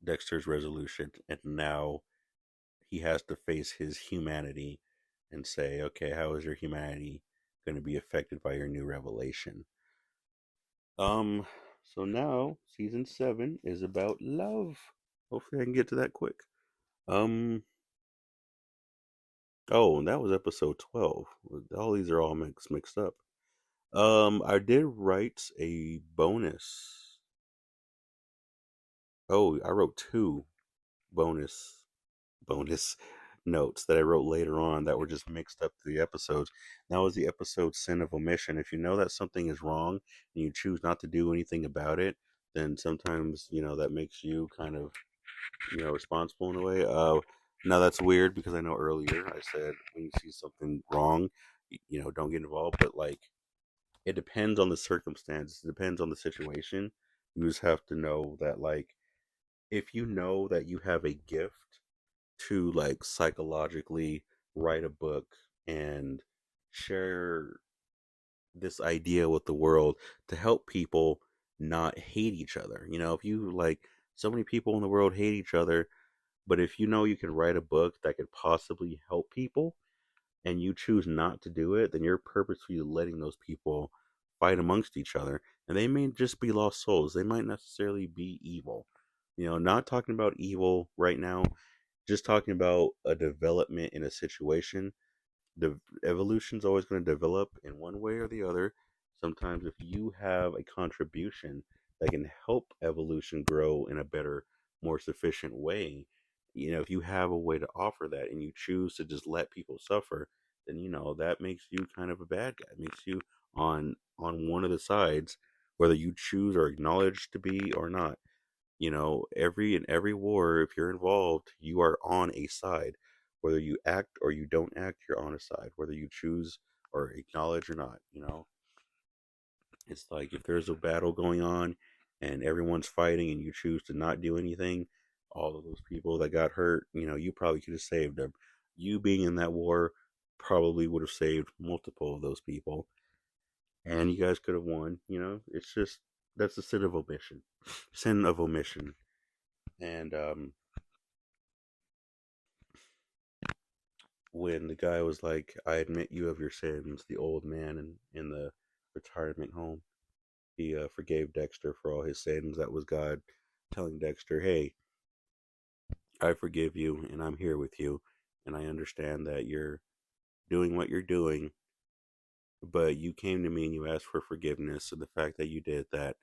Dexter's resolution, and now he has to face his humanity and say, okay, how is your humanity going to be affected by your new revelation? Um, so now season 7 is about love. Hopefully I can get to that quick. Um, oh, and that was episode 12. All these are all mixed up. I did write a bonus. Oh, I wrote two bonus notes that I wrote later on that were just mixed up to the episodes. That was the episode Sin of Omission. If you know that something is wrong and you choose not to do anything about it, then sometimes, that makes you kind of, responsible in a way. Now that's weird because I know earlier I said when you see something wrong, don't get involved, but like it depends on the circumstance, it depends on the situation. You just have to know that like if you know that you have a gift to like psychologically write a book and share this idea with the world to help people not hate each other. If you like so many people in the world hate each other, but if you know you can write a book that could possibly help people and you choose not to do it, then you're purposely letting those people fight amongst each other. And they may just be lost souls. They might necessarily be evil. Not talking about evil right now, just talking about a development in a situation. The evolution's always going to develop in one way or the other. Sometimes if you have a contribution that can help evolution grow in a better, more sufficient way, if you have a way to offer that and you choose to just let people suffer, then that makes you kind of a bad guy. It makes you on one of the sides, whether you choose or acknowledge to be or not. Every war, if you're involved, you are on a side. Whether you act or you don't act, you're on a side. Whether you choose or acknowledge or not, it's like if there's a battle going on and everyone's fighting and you choose to not do anything, all of those people that got hurt, you probably could have saved them. You being in that war probably would have saved multiple of those people, and you guys could have won. It's just that's the sin of omission. And when the guy was like, "I admit you of your sins," the old man in the retirement home, he forgave Dexter for all his sins. That was God telling Dexter, "Hey, I forgive you, and I'm here with you, and I understand that you're doing what you're doing, but you came to me and you asked for forgiveness, and the fact that you did that,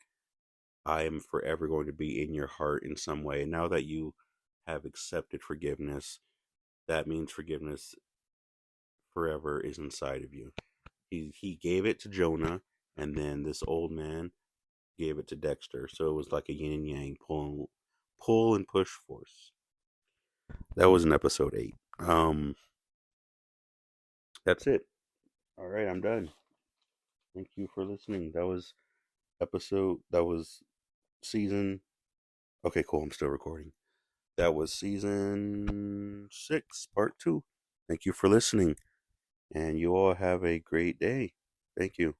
I am forever going to be in your heart in some way. And now that you have accepted forgiveness, that means forgiveness forever is inside of you." He gave it to Jonah, and then this old man gave it to Dexter. So it was like a yin and yang pull and push force. That was in episode 8. That's it. All right, I'm done. Thank you for listening. That was episode. That was season. Okay, cool. I'm still recording. That was season 6, part 2. Thank you for listening, and you all have a great day. Thank you.